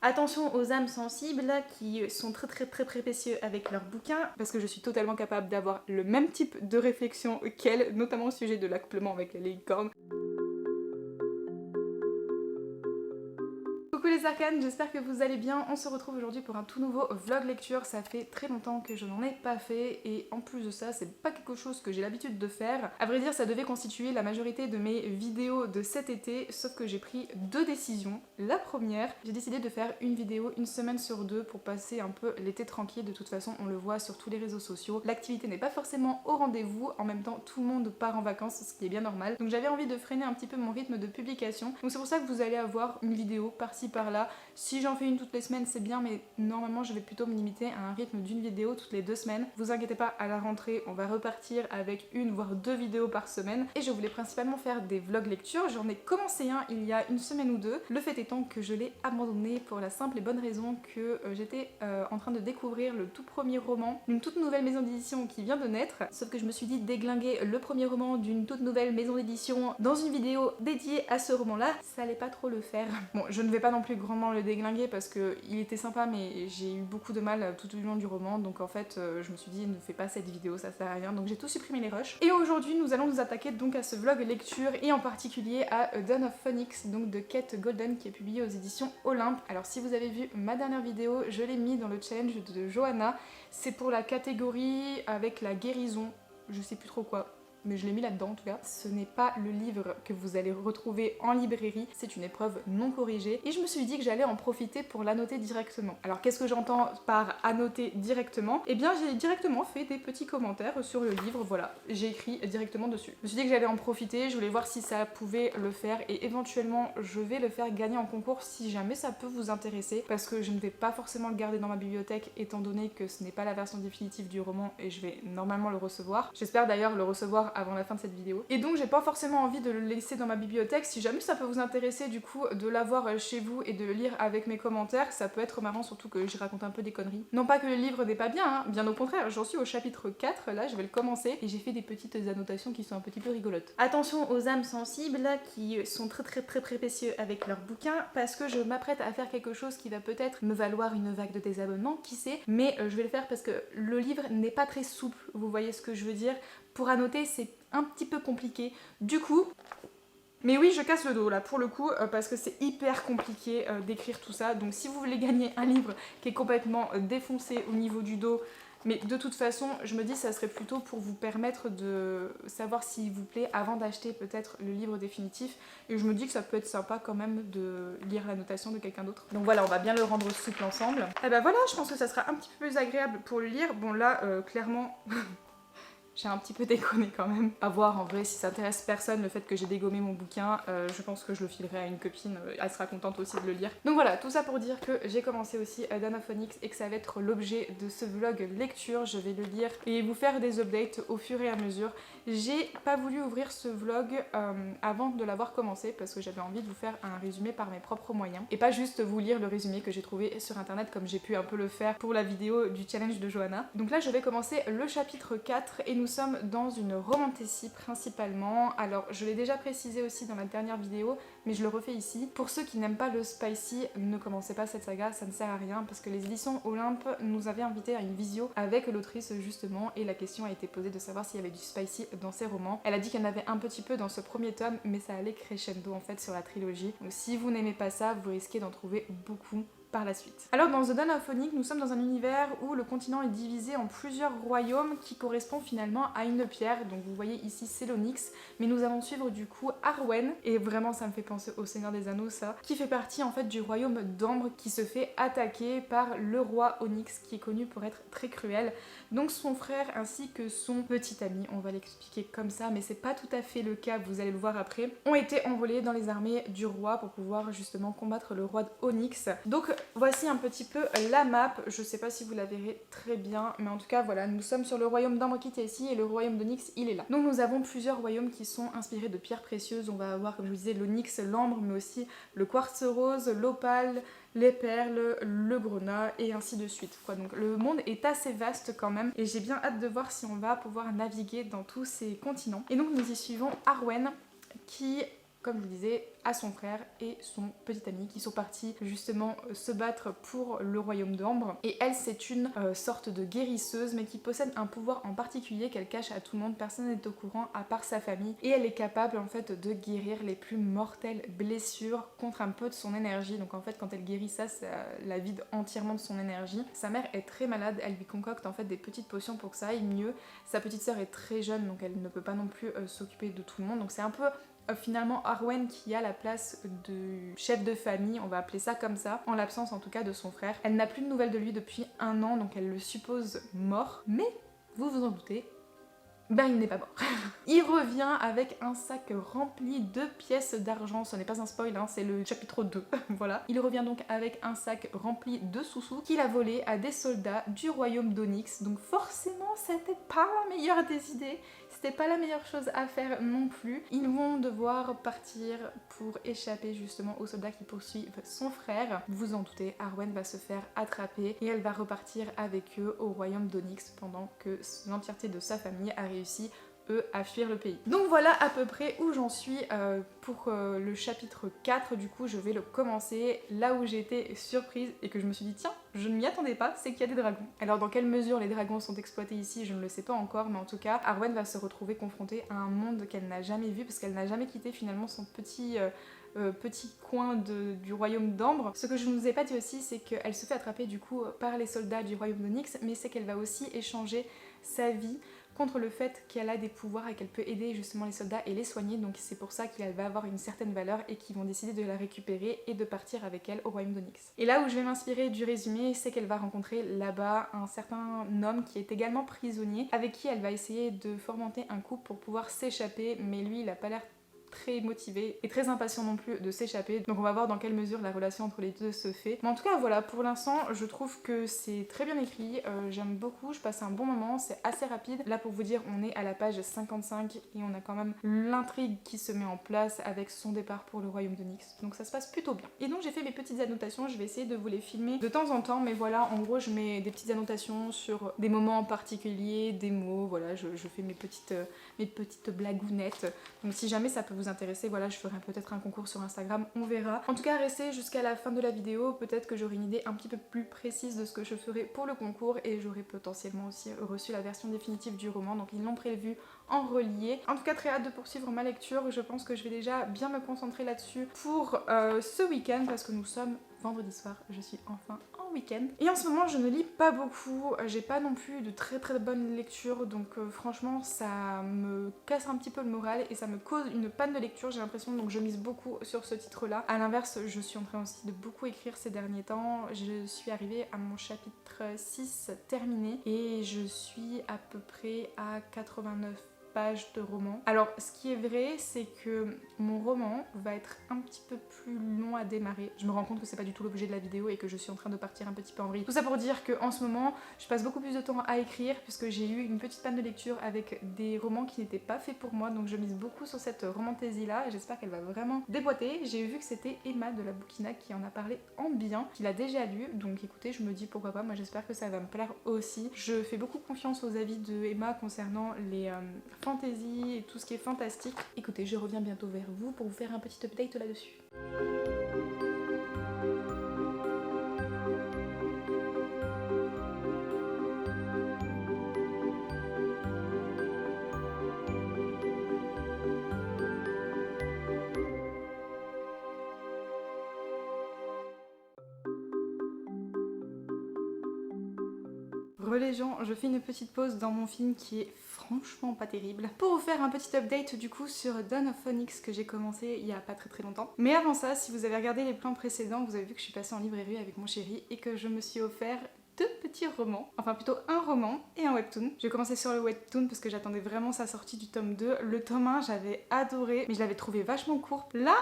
Attention aux âmes sensibles qui sont très précieux avec leurs bouquins, parce que je suis totalement capable d'avoir le même type de réflexion qu'elles, notamment au sujet de l'accouplement avec les licornes. Coucou les arcanes, j'espère que vous allez bien. On se retrouve aujourd'hui pour un tout nouveau vlog lecture. Ça fait très longtemps que je n'en ai pas fait et en plus de ça, c'est pas quelque chose que j'ai l'habitude de faire. À vrai dire, ça devait constituer la majorité de mes vidéos de cet été, sauf que j'ai pris deux décisions. La première, j'ai décidé de faire une vidéo une semaine sur deux pour passer un peu l'été tranquille. De toute façon, on le voit sur tous les réseaux sociaux. L'activité n'est pas forcément au rendez-vous. En même temps, tout le monde part en vacances, ce qui est bien normal. Donc j'avais envie de freiner un petit peu mon rythme de publication. Donc c'est pour ça que vous allez avoir une vidéo par-ci par-là. Si j'en fais une toutes les semaines c'est bien, mais normalement je vais plutôt me limiter à un rythme d'une vidéo toutes les 2 semaines. Vous inquiétez pas, à la rentrée on va repartir avec une voire deux vidéos par semaine et je voulais principalement faire des vlogs lecture. J'en ai commencé un il y a une semaine ou deux. Le fait étant que je l'ai abandonné pour la simple et bonne raison que j'étais en train de découvrir le tout premier roman d'une toute nouvelle maison d'édition qui vient de naître. Sauf que je me suis dit déglinguer le premier roman d'une toute nouvelle maison d'édition dans une vidéo dédiée à ce roman là, ça allait pas trop le faire. Bon, je ne vais pas non plus grandement le déglinguer parce qu'il était sympa, mais j'ai eu beaucoup de mal tout au long du roman, donc en fait je me suis dit ne fais pas cette vidéo, ça sert à rien, donc j'ai tout supprimé les rushs. Et aujourd'hui nous allons nous attaquer donc à ce vlog lecture et en particulier à Dawn of Phoenix, donc de Kate Golden, qui est publié aux éditions Olympe. Alors si vous avez vu ma dernière vidéo, je l'ai mis dans le challenge de Johanna, c'est pour la catégorie avec la guérison, je sais plus trop quoi, mais je l'ai mis là-dedans en tout cas. Ce n'est pas le livre que vous allez retrouver en librairie, c'est une épreuve non corrigée et je me suis dit que j'allais en profiter pour l'annoter directement. Alors qu'est-ce que j'entends par annoter directement? Eh bien j'ai directement fait des petits commentaires sur le livre, voilà, j'ai écrit directement dessus. Je me suis dit que j'allais en profiter, je voulais voir si ça pouvait le faire et éventuellement je vais le faire gagner en concours si jamais ça peut vous intéresser, parce que je ne vais pas forcément le garder dans ma bibliothèque étant donné que ce n'est pas la version définitive du roman et je vais normalement le recevoir. J'espère d'ailleurs le recevoir avant la fin de cette vidéo. Et donc j'ai pas forcément envie de le laisser dans ma bibliothèque. Si jamais ça peut vous intéresser du coup de l'avoir chez vous et de le lire avec mes commentaires, ça peut être marrant, surtout que j'y raconte un peu des conneries. Non pas que le livre n'est pas bien, hein, bien au contraire, j'en suis au chapitre 4, là je vais le commencer et j'ai fait des petites annotations qui sont un petit peu rigolotes. Attention aux âmes sensibles qui sont très précieux avec leurs bouquins, parce que je m'apprête à faire quelque chose qui va peut-être me valoir une vague de désabonnement, qui sait, mais je vais le faire parce que le livre n'est pas très souple, vous voyez ce que je veux dire. Pour annoter c'est un petit peu compliqué, du coup... Mais oui, je casse le dos là pour le coup parce que c'est hyper compliqué d'écrire tout ça. Donc si vous voulez gagner un livre qui est complètement défoncé au niveau du dos, mais de toute façon je me dis ça serait plutôt pour vous permettre de savoir s'il vous plaît avant d'acheter peut-être le livre définitif. Et je me dis que ça peut être sympa quand même de lire l'annotation de quelqu'un d'autre. Donc voilà, on va bien le rendre souple ensemble. Et bah voilà, je pense que ça sera un petit peu plus agréable pour le lire. Bon là clairement... J'ai un petit peu déconné quand même. À voir en vrai si ça intéresse personne le fait que j'ai dégommé mon bouquin, je pense que je le filerai à une copine, elle sera contente aussi de le lire. Donc voilà, tout ça pour dire que j'ai commencé aussi Dawn of Phoenix et que ça va être l'objet de ce vlog lecture. Je vais le lire et vous faire des updates au fur et à mesure. J'ai pas voulu ouvrir ce vlog avant de l'avoir commencé parce que j'avais envie de vous faire un résumé par mes propres moyens et pas juste vous lire le résumé que j'ai trouvé sur internet comme j'ai pu un peu le faire pour la vidéo du challenge de Johanna. Donc là je vais commencer le chapitre 4 et nous sommes dans une romantasy principalement. Alors je l'ai déjà précisé aussi dans la dernière vidéo mais je le refais ici. Pour ceux qui n'aiment pas le spicy, ne commencez pas cette saga, ça ne sert à rien parce que les éditions Olympe nous avaient invité à une visio avec l'autrice justement et la question a été posée de savoir s'il y avait du spicy dans ses romans. Elle a dit qu'il y en avait un petit peu dans ce premier tome mais ça allait crescendo en fait sur la trilogie. Donc si vous n'aimez pas ça, vous risquez d'en trouver beaucoup par la suite. Alors dans The Dawn of Phoenix, nous sommes dans un univers où le continent est divisé en plusieurs royaumes qui correspondent finalement à une pierre. Donc vous voyez ici c'est l'Onyx, mais nous allons suivre du coup Arwen, et vraiment ça me fait penser au Seigneur des Anneaux ça, qui fait partie en fait du royaume d'Ambre qui se fait attaquer par le roi Onyx qui est connu pour être très cruel. Donc son frère ainsi que son petit ami, on va l'expliquer comme ça mais c'est pas tout à fait le cas, vous allez le voir après, ont été envolés dans les armées du roi pour pouvoir justement combattre le roi d'Onyx. Donc voici un petit peu la map, je sais pas si vous la verrez très bien, mais en tout cas voilà, nous sommes sur le royaume d'Ambre qui est ici et le royaume d'Onyx il est là. Donc nous avons plusieurs royaumes qui sont inspirés de pierres précieuses, on va avoir comme je vous disais l'Onyx, l'Ambre, mais aussi le quartz rose, l'opale, les perles, le grenat et ainsi de suite quoi. Donc le monde est assez vaste quand même et j'ai bien hâte de voir si on va pouvoir naviguer dans tous ces continents. Et donc nous y suivons Arwen qui comme je vous disais, à son frère et son petit ami qui sont partis justement se battre pour le royaume d'Ambre. Et elle, c'est une sorte de guérisseuse, mais qui possède un pouvoir en particulier qu'elle cache à tout le monde, personne n'est au courant à part sa famille. Et elle est capable en fait de guérir les plus mortelles blessures contre un peu de son énergie. Donc en fait quand elle guérit ça la vide entièrement de son énergie. Sa mère est très malade, elle lui concocte en fait des petites potions pour que ça aille mieux. Sa petite sœur est très jeune donc elle ne peut pas non plus s'occuper de tout le monde. Donc c'est un peu finalement Arwen qui a la place de chef de famille, on va appeler ça comme ça, en l'absence en tout cas de son frère. Elle n'a plus de nouvelles de lui depuis 1 an, donc elle le suppose mort. Mais, vous vous en doutez, ben il n'est pas mort. Il revient avec un sac rempli de pièces d'argent, ce n'est pas un spoil, hein, c'est le chapitre 2, voilà. Il revient donc avec un sac rempli de sous-sous qu'il a volé à des soldats du royaume d'Onyx, donc forcément c'était pas la meilleure des idées, c'était pas la meilleure chose à faire non plus. Ils vont devoir partir pour échapper justement aux soldats qui poursuivent son frère. Vous vous en doutez, Arwen va se faire attraper et elle va repartir avec eux au royaume d'Onyx pendant que l'entièreté de sa famille a réussi à fuir le pays. Donc voilà à peu près où j'en suis pour le chapitre 4, du coup je vais le commencer là où j'ai été surprise et que je me suis dit tiens, je ne m'y attendais pas, c'est qu'il y a des dragons. Alors dans quelle mesure les dragons sont exploités ici, je ne le sais pas encore, mais en tout cas Arwen va se retrouver confrontée à un monde qu'elle n'a jamais vu parce qu'elle n'a jamais quitté finalement son petit coin du royaume d'Ambre. Ce que je ne vous ai pas dit aussi, c'est qu'elle se fait attraper du coup par les soldats du royaume d'Onyx, mais c'est qu'elle va aussi échanger sa vie contre le fait qu'elle a des pouvoirs et qu'elle peut aider justement les soldats et les soigner, donc c'est pour ça qu'elle va avoir une certaine valeur et qu'ils vont décider de la récupérer et de partir avec elle au royaume d'Onyx. Et là où je vais m'inspirer du résumé, c'est qu'elle va rencontrer là-bas un certain homme qui est également prisonnier, avec qui elle va essayer de fomenter un couple pour pouvoir s'échapper, mais lui il a pas l'air très motivé et très impatient non plus de s'échapper, donc on va voir dans quelle mesure la relation entre les deux se fait. Mais en tout cas voilà, pour l'instant je trouve que c'est très bien écrit, j'aime beaucoup, je passe un bon moment, c'est assez rapide. Là pour vous dire, on est à la page 55 et on a quand même l'intrigue qui se met en place avec son départ pour le royaume d'Onyx, donc ça se passe plutôt bien. Et donc j'ai fait mes petites annotations, je vais essayer de vous les filmer de temps en temps, mais voilà, en gros je mets des petites annotations sur des moments en particulier, des mots, voilà, je fais mes petites blagounettes, donc si jamais ça peut vous intéresser, voilà, je ferai peut-être un concours sur Instagram, on verra. En tout cas, restez jusqu'à la fin de la vidéo, peut-être que j'aurai une idée un petit peu plus précise de ce que je ferai pour le concours et j'aurai potentiellement aussi reçu la version définitive du roman, donc ils l'ont prévu en relié. En tout cas, très hâte de poursuivre ma lecture, je pense que je vais déjà bien me concentrer là-dessus pour ce week-end parce que nous sommes vendredi soir, je suis enfin en week-end. Et en ce moment je ne lis pas beaucoup, j'ai pas non plus de très bonnes lectures, donc franchement ça me casse un petit peu le moral et ça me cause une panne de lecture, j'ai l'impression, donc je mise beaucoup sur ce titre là. A l'inverse, je suis en train aussi de beaucoup écrire ces derniers temps, je suis arrivée à mon chapitre 6 terminé et je suis à peu près à 89 pages de roman. Alors ce qui est vrai, c'est que mon roman va être un petit peu plus long à démarrer. Je me rends compte que c'est pas du tout l'objet de la vidéo et que je suis en train de partir un petit peu en vrille. Tout ça pour dire qu'en ce moment je passe beaucoup plus de temps à écrire puisque j'ai eu une petite panne de lecture avec des romans qui n'étaient pas faits pour moi, donc je mise beaucoup sur cette romantaisie là et j'espère qu'elle va vraiment déboîter. J'ai vu que c'était Emma de la Bouquina qui en a parlé en bien, qui l'a déjà lu, donc écoutez, je me dis pourquoi pas, moi j'espère que ça va me plaire aussi. Je fais beaucoup confiance aux avis de Emma concernant les fantasy et tout ce qui est fantastique. Écoutez, je reviens bientôt vers vous pour vous faire un petit update là-dessus. Les gens, je fais une petite pause dans mon film qui est franchement pas terrible pour vous faire un petit update du coup sur Dawn of Phoenix que j'ai commencé il y a pas très longtemps. Mais avant ça, si vous avez regardé les plans précédents, vous avez vu que je suis passée en librairie avec mon chéri et que je me suis offert 2 petits romans, enfin plutôt un roman et un webtoon. J'ai commencé sur le webtoon parce que j'attendais vraiment sa sortie du tome 2. Le tome 1 j'avais adoré mais je l'avais trouvé vachement court. Là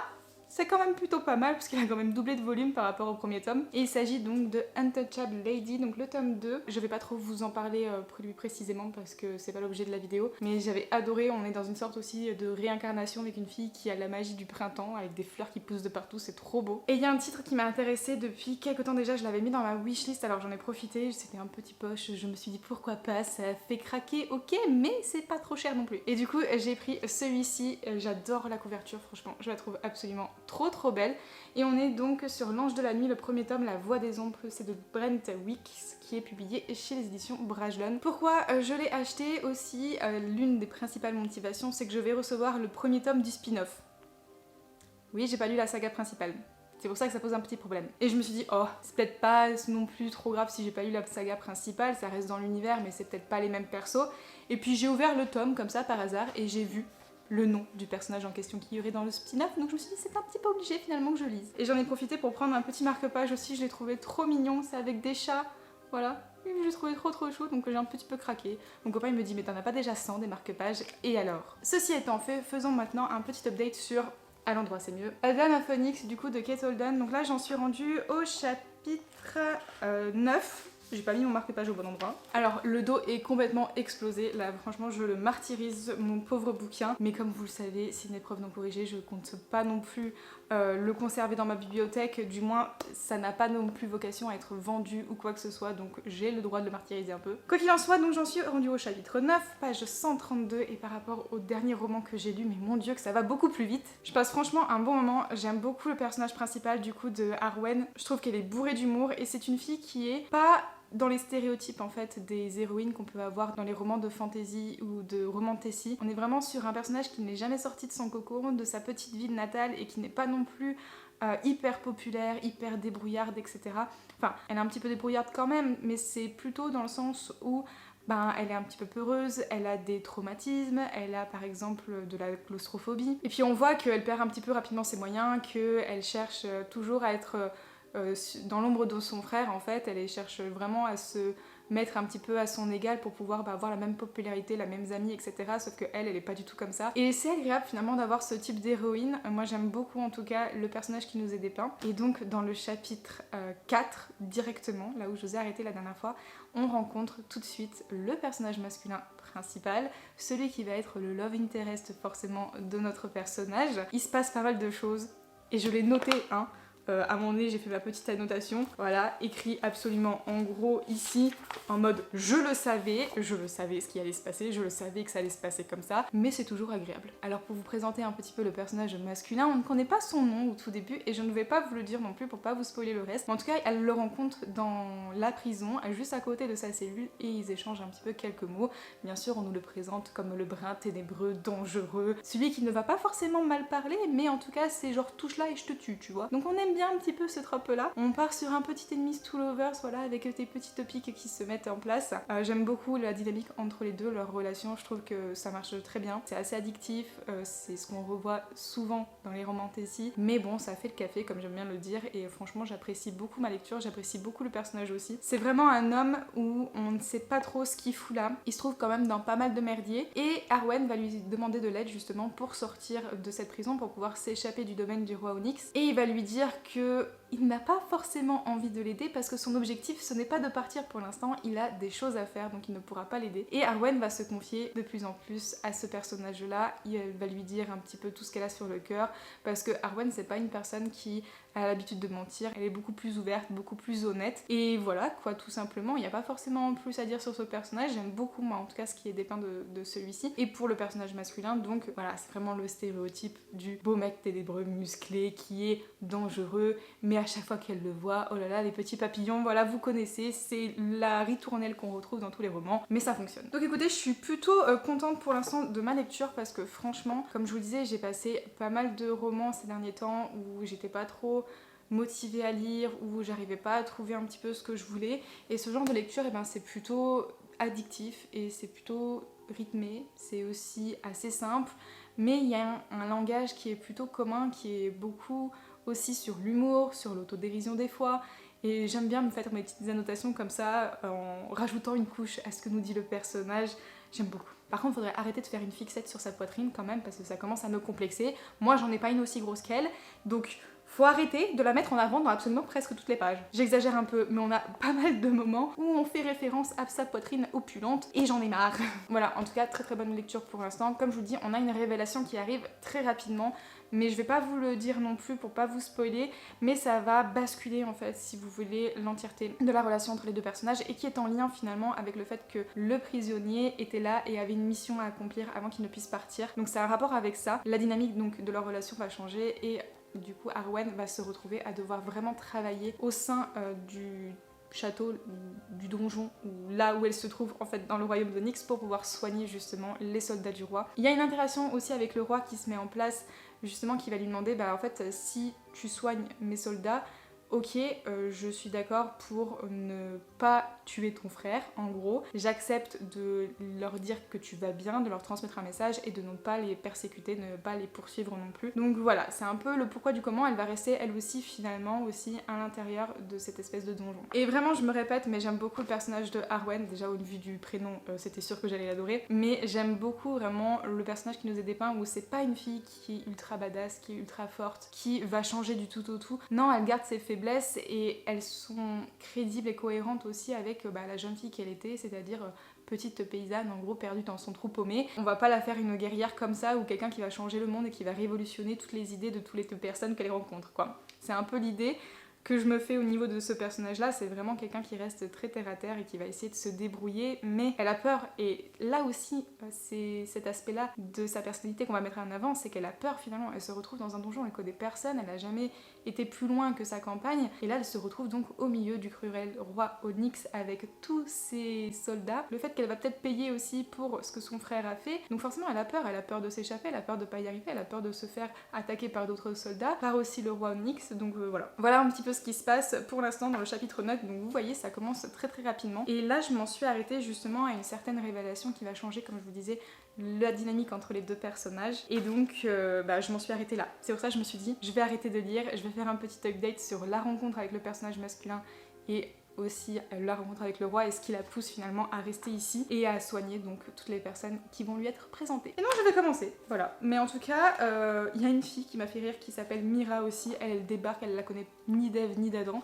c'est quand même plutôt pas mal parce qu'il a quand même doublé de volume par rapport au premier tome. Et il s'agit donc de Untouchable Lady, donc le tome 2. Je vais pas trop vous en parler plus précisément parce que c'est pas l'objet de la vidéo, mais j'avais adoré. On est dans une sorte aussi de réincarnation avec une fille qui a la magie du printemps avec des fleurs qui poussent de partout, c'est trop beau. Et il y a un titre qui m'a intéressée depuis quelques temps déjà, je l'avais mis dans ma wishlist, alors j'en ai profité, c'était un petit poche, je me suis dit pourquoi pas, ça fait craquer, ok, mais c'est pas trop cher non plus. Et du coup j'ai pris celui-ci, j'adore la couverture, franchement, je la trouve absolument trop belle. Et on est donc sur L'Ange de la Nuit, le premier tome, La Voix des Ombres, c'est de Brent Weeks, qui est publié chez les éditions Brajlon. Pourquoi je l'ai acheté aussi, l'une des principales motivations, c'est que je vais recevoir le premier tome du spin-off. Oui, j'ai pas lu la saga principale. C'est pour ça que ça pose un petit problème. Et je me suis dit, oh, c'est peut-être pas non plus trop grave si j'ai pas lu la saga principale, ça reste dans l'univers, mais c'est peut-être pas les mêmes persos. Et puis j'ai ouvert le tome comme ça par hasard et j'ai vu le nom du personnage en question qui y aurait dans le spin-off, donc je me suis dit c'est un petit peu obligé finalement que je lise. Et j'en ai profité pour prendre un petit marque-page aussi, je l'ai trouvé trop mignon, c'est avec des chats, voilà. Je l'ai trouvé trop chou, donc j'ai un petit peu craqué. Mon copain il me dit mais t'en as pas déjà 100 des marque-pages, et alors? Ceci étant fait, faisons maintenant un petit update sur à l'endroit c'est mieux. Dana Phoenix du coup de Kate Holden, donc là j'en suis rendue au chapitre 9. J'ai pas mis mon marque-page au bon endroit. Alors le dos est complètement explosé, là franchement je le martyrise, mon pauvre bouquin. Mais comme vous le savez, c'est une épreuve non corrigée, je compte pas non plus le conserver dans ma bibliothèque. Du moins ça n'a pas non plus vocation à être vendu ou quoi que ce soit, donc j'ai le droit de le martyriser un peu. Quoi qu'il en soit, donc j'en suis rendue au chapitre 9, page 132, et par rapport au dernier roman que j'ai lu, mais mon dieu que ça va beaucoup plus vite. Je passe franchement un bon moment, j'aime beaucoup le personnage principal du coup de Arwen. Je trouve qu'elle est bourrée d'humour et c'est une fille qui est pas dans les stéréotypes en fait des héroïnes qu'on peut avoir dans les romans de fantasy ou de romantasy. On est vraiment sur un personnage qui n'est jamais sorti de son cocon, de sa petite ville natale, et qui n'est pas non plus hyper populaire, hyper débrouillarde, etc. Enfin, elle est un petit peu débrouillarde quand même, mais c'est plutôt dans le sens où elle est un petit peu peureuse, elle a des traumatismes, elle a par exemple de la claustrophobie. Et puis on voit qu'elle perd un petit peu rapidement ses moyens, qu'elle cherche toujours à être dans l'ombre de son frère en fait, elle cherche vraiment à se mettre un petit peu à son égal pour pouvoir avoir la même popularité, la même amie, etc. Sauf que elle est pas du tout comme ça. Et c'est agréable finalement d'avoir ce type d'héroïne. Moi j'aime beaucoup en tout cas le personnage qui nous est dépeint. Et donc dans le chapitre 4, directement, là où je vous ai arrêté la dernière fois, on rencontre tout de suite le personnage masculin principal, celui qui va être le love interest forcément de notre personnage. Il se passe pas mal de choses, et je l'ai noté, hein. À un moment donné j'ai fait ma petite annotation, voilà, écrit absolument en gros ici, en mode je le savais ce qui allait se passer, je le savais que ça allait se passer comme ça, mais c'est toujours agréable. Alors pour vous présenter un petit peu le personnage masculin, on ne connaît pas son nom au tout début et je ne vais pas vous le dire non plus pour pas vous spoiler le reste, mais en tout cas elle le rencontre dans la prison, juste à côté de sa cellule, et ils échangent un petit peu quelques mots. Bien sûr on nous le présente comme le brin ténébreux, dangereux, celui qui ne va pas forcément mal parler, mais en tout cas c'est genre touche là et je te tue, tu vois. Donc on aime un petit peu ce trope là. On part sur un petit enemies to lovers, voilà, avec des petites piques qui se mettent en place. J'aime beaucoup la dynamique entre les deux, leur relation, je trouve que ça marche très bien. C'est assez addictif, c'est ce qu'on revoit souvent dans les romantasy, mais bon, ça fait le café comme j'aime bien le dire, et franchement j'apprécie beaucoup ma lecture, j'apprécie beaucoup le personnage aussi. C'est vraiment un homme où on ne sait pas trop ce qu'il fout là. Il se trouve quand même dans pas mal de merdiers, et Arwen va lui demander de l'aide justement pour sortir de cette prison, pour pouvoir s'échapper du domaine du roi Onyx, et il va lui dire qu'il n'a pas forcément envie de l'aider parce que son objectif ce n'est pas de partir pour l'instant, il a des choses à faire donc il ne pourra pas l'aider. Et Arwen va se confier de plus en plus à ce personnage là, elle va lui dire un petit peu tout ce qu'elle a sur le cœur, parce que Arwen c'est pas une personne qui a l'habitude de mentir, elle est beaucoup plus ouverte, beaucoup plus honnête, et voilà quoi, tout simplement. Il n'y a pas forcément plus à dire sur ce personnage, j'aime beaucoup moi en tout cas ce qui est dépeint de celui-ci. Et pour le personnage masculin, donc voilà, c'est vraiment le stéréotype du beau mec ténébreux, musclé, qui est dangereux, mais à chaque fois qu'elle le voit, oh là là, les petits papillons, voilà, vous connaissez, c'est la ritournelle qu'on retrouve dans tous les romans, mais ça fonctionne. Donc écoutez, je suis plutôt contente pour l'instant de ma lecture, parce que franchement, comme je vous le disais, j'ai passé pas mal de romans ces derniers temps où j'étais pas trop motivée à lire, où j'arrivais pas à trouver un petit peu ce que je voulais, et ce genre de lecture, eh ben, c'est plutôt addictif et c'est plutôt rythmé, c'est aussi assez simple, mais il y a un langage qui est plutôt commun, qui est beaucoup aussi sur l'humour, sur l'autodérision des fois, et j'aime bien me faire mes petites annotations comme ça en rajoutant une couche à ce que nous dit le personnage. J'aime beaucoup. Par contre, il faudrait arrêter de faire une fixette sur sa poitrine quand même parce que ça commence à me complexer. Moi, j'en ai pas une aussi grosse qu'elle, donc faut arrêter de la mettre en avant dans absolument presque toutes les pages. J'exagère un peu, mais on a pas mal de moments où on fait référence à sa poitrine opulente et j'en ai marre. Voilà, en tout cas, très très bonne lecture pour l'instant. Comme je vous dis, on a une révélation qui arrive très rapidement, mais je vais pas vous le dire non plus pour pas vous spoiler, mais ça va basculer en fait, si vous voulez, l'entièreté de la relation entre les deux personnages et qui est en lien finalement avec le fait que le prisonnier était là et avait une mission à accomplir avant qu'il ne puisse partir. Donc c'est un rapport avec ça. La dynamique donc de leur relation va changer et du coup Arwen va se retrouver à devoir vraiment travailler au sein du château, du donjon, ou là où elle se trouve en fait dans le royaume de Nyx pour pouvoir soigner justement les soldats du roi. Il y a une interaction aussi avec le roi qui se met en place justement, qui va lui demander bah en fait si tu soignes mes soldats, ok, je suis d'accord pour ne pas tuer ton frère, en gros. J'accepte de leur dire que tu vas bien, de leur transmettre un message et de ne pas les persécuter, de ne pas les poursuivre non plus. Donc voilà, c'est un peu le pourquoi du comment. Elle va rester elle aussi finalement aussi à l'intérieur de cette espèce de donjon. Et vraiment, je me répète, mais j'aime beaucoup le personnage de Arwen. Déjà au vu du prénom, c'était sûr que j'allais l'adorer. Mais j'aime beaucoup vraiment le personnage qui nous est dépeint où c'est pas une fille qui est ultra badass, qui est ultra forte, qui va changer du tout au tout. Non, elle garde ses faiblesses et elles sont crédibles et cohérentes aussi avec la jeune fille qu'elle était, c'est-à-dire petite paysanne en gros perdue dans son trou paumé. On va pas la faire une guerrière comme ça ou quelqu'un qui va changer le monde et qui va révolutionner toutes les idées de toutes les personnes qu'elle rencontre quoi. C'est un peu l'idée que je me fais au niveau de ce personnage là, c'est vraiment quelqu'un qui reste très terre à terre et qui va essayer de se débrouiller, mais elle a peur. Et là aussi c'est cet aspect là de sa personnalité qu'on va mettre en avant, c'est qu'elle a peur finalement. Elle se retrouve dans un donjon, elle connaît personne, elle a jamais été plus loin que sa campagne, et là elle se retrouve donc au milieu du cruel roi Onyx avec tous ses soldats, le fait qu'elle va peut-être payer aussi pour ce que son frère a fait, donc forcément elle a peur de s'échapper, elle a peur de pas y arriver, elle a peur de se faire attaquer par d'autres soldats, par aussi le roi Onyx, donc voilà un petit peu ce qui se passe pour l'instant dans le chapitre 9, donc vous voyez ça commence très très rapidement, et là je m'en suis arrêtée justement à une certaine révélation qui va changer, comme je vous disais, la dynamique entre les deux personnages, et donc je m'en suis arrêtée là. C'est pour ça que je me suis dit je vais arrêter de lire, je vais faire un petit update sur la rencontre avec le personnage masculin et aussi la rencontre avec le roi et ce qui la pousse finalement à rester ici et à soigner donc toutes les personnes qui vont lui être présentées. Et donc je vais commencer, voilà. Mais en tout cas, il y a une fille qui m'a fait rire qui s'appelle Mira aussi, elle débarque, elle la connaît ni d'Ève ni d'Adam,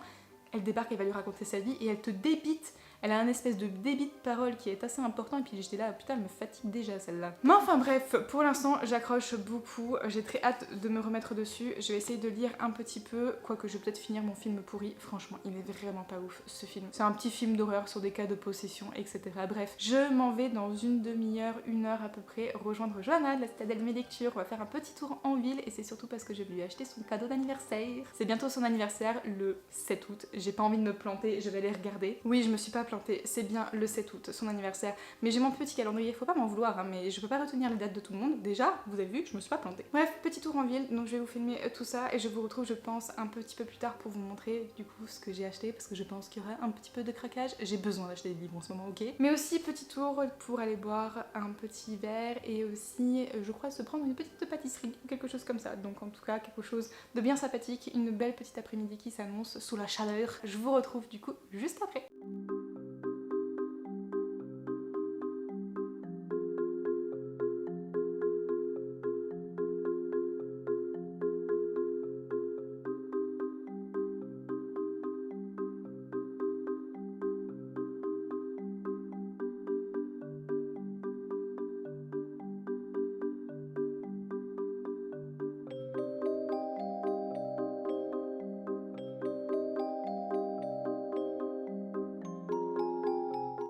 elle débarque, elle va lui raconter sa vie et elle te débite. Elle a un espèce de débit de parole qui est assez important et puis j'étais là, putain elle me fatigue déjà celle-là. Mais enfin bref, pour l'instant j'accroche beaucoup, j'ai très hâte de me remettre dessus, je vais essayer de lire un petit peu, quoique je vais peut-être finir mon film pourri, franchement il est vraiment pas ouf ce film. C'est un petit film d'horreur sur des cas de possession, etc. Bref, je m'en vais dans une demi-heure, une heure à peu près, rejoindre Johanna de la Citadelle de mes lectures, on va faire un petit tour en ville et c'est surtout parce que je vais lui acheter son cadeau d'anniversaire. C'est bientôt son anniversaire, le 7 août, j'ai pas envie de me planter, je vais aller regarder. Oui, je me suis pas plantée, c'est bien le 7 août, son anniversaire, mais j'ai mon petit calendrier, faut pas m'en vouloir, hein, mais je peux pas retenir les dates de tout le monde, déjà, vous avez vu, je me suis pas plantée. Bref, petit tour en ville, donc je vais vous filmer tout ça et je vous retrouve je pense un petit peu plus tard pour vous montrer du coup ce que j'ai acheté, parce que je pense qu'il y aura un petit peu de craquage, j'ai besoin d'acheter des livres en ce moment, ok. Mais aussi petit tour pour aller boire un petit verre et aussi je crois se prendre une petite pâtisserie, quelque chose comme ça, donc en tout cas quelque chose de bien sympathique, une belle petite après-midi qui s'annonce sous la chaleur. Je vous retrouve du coup juste après.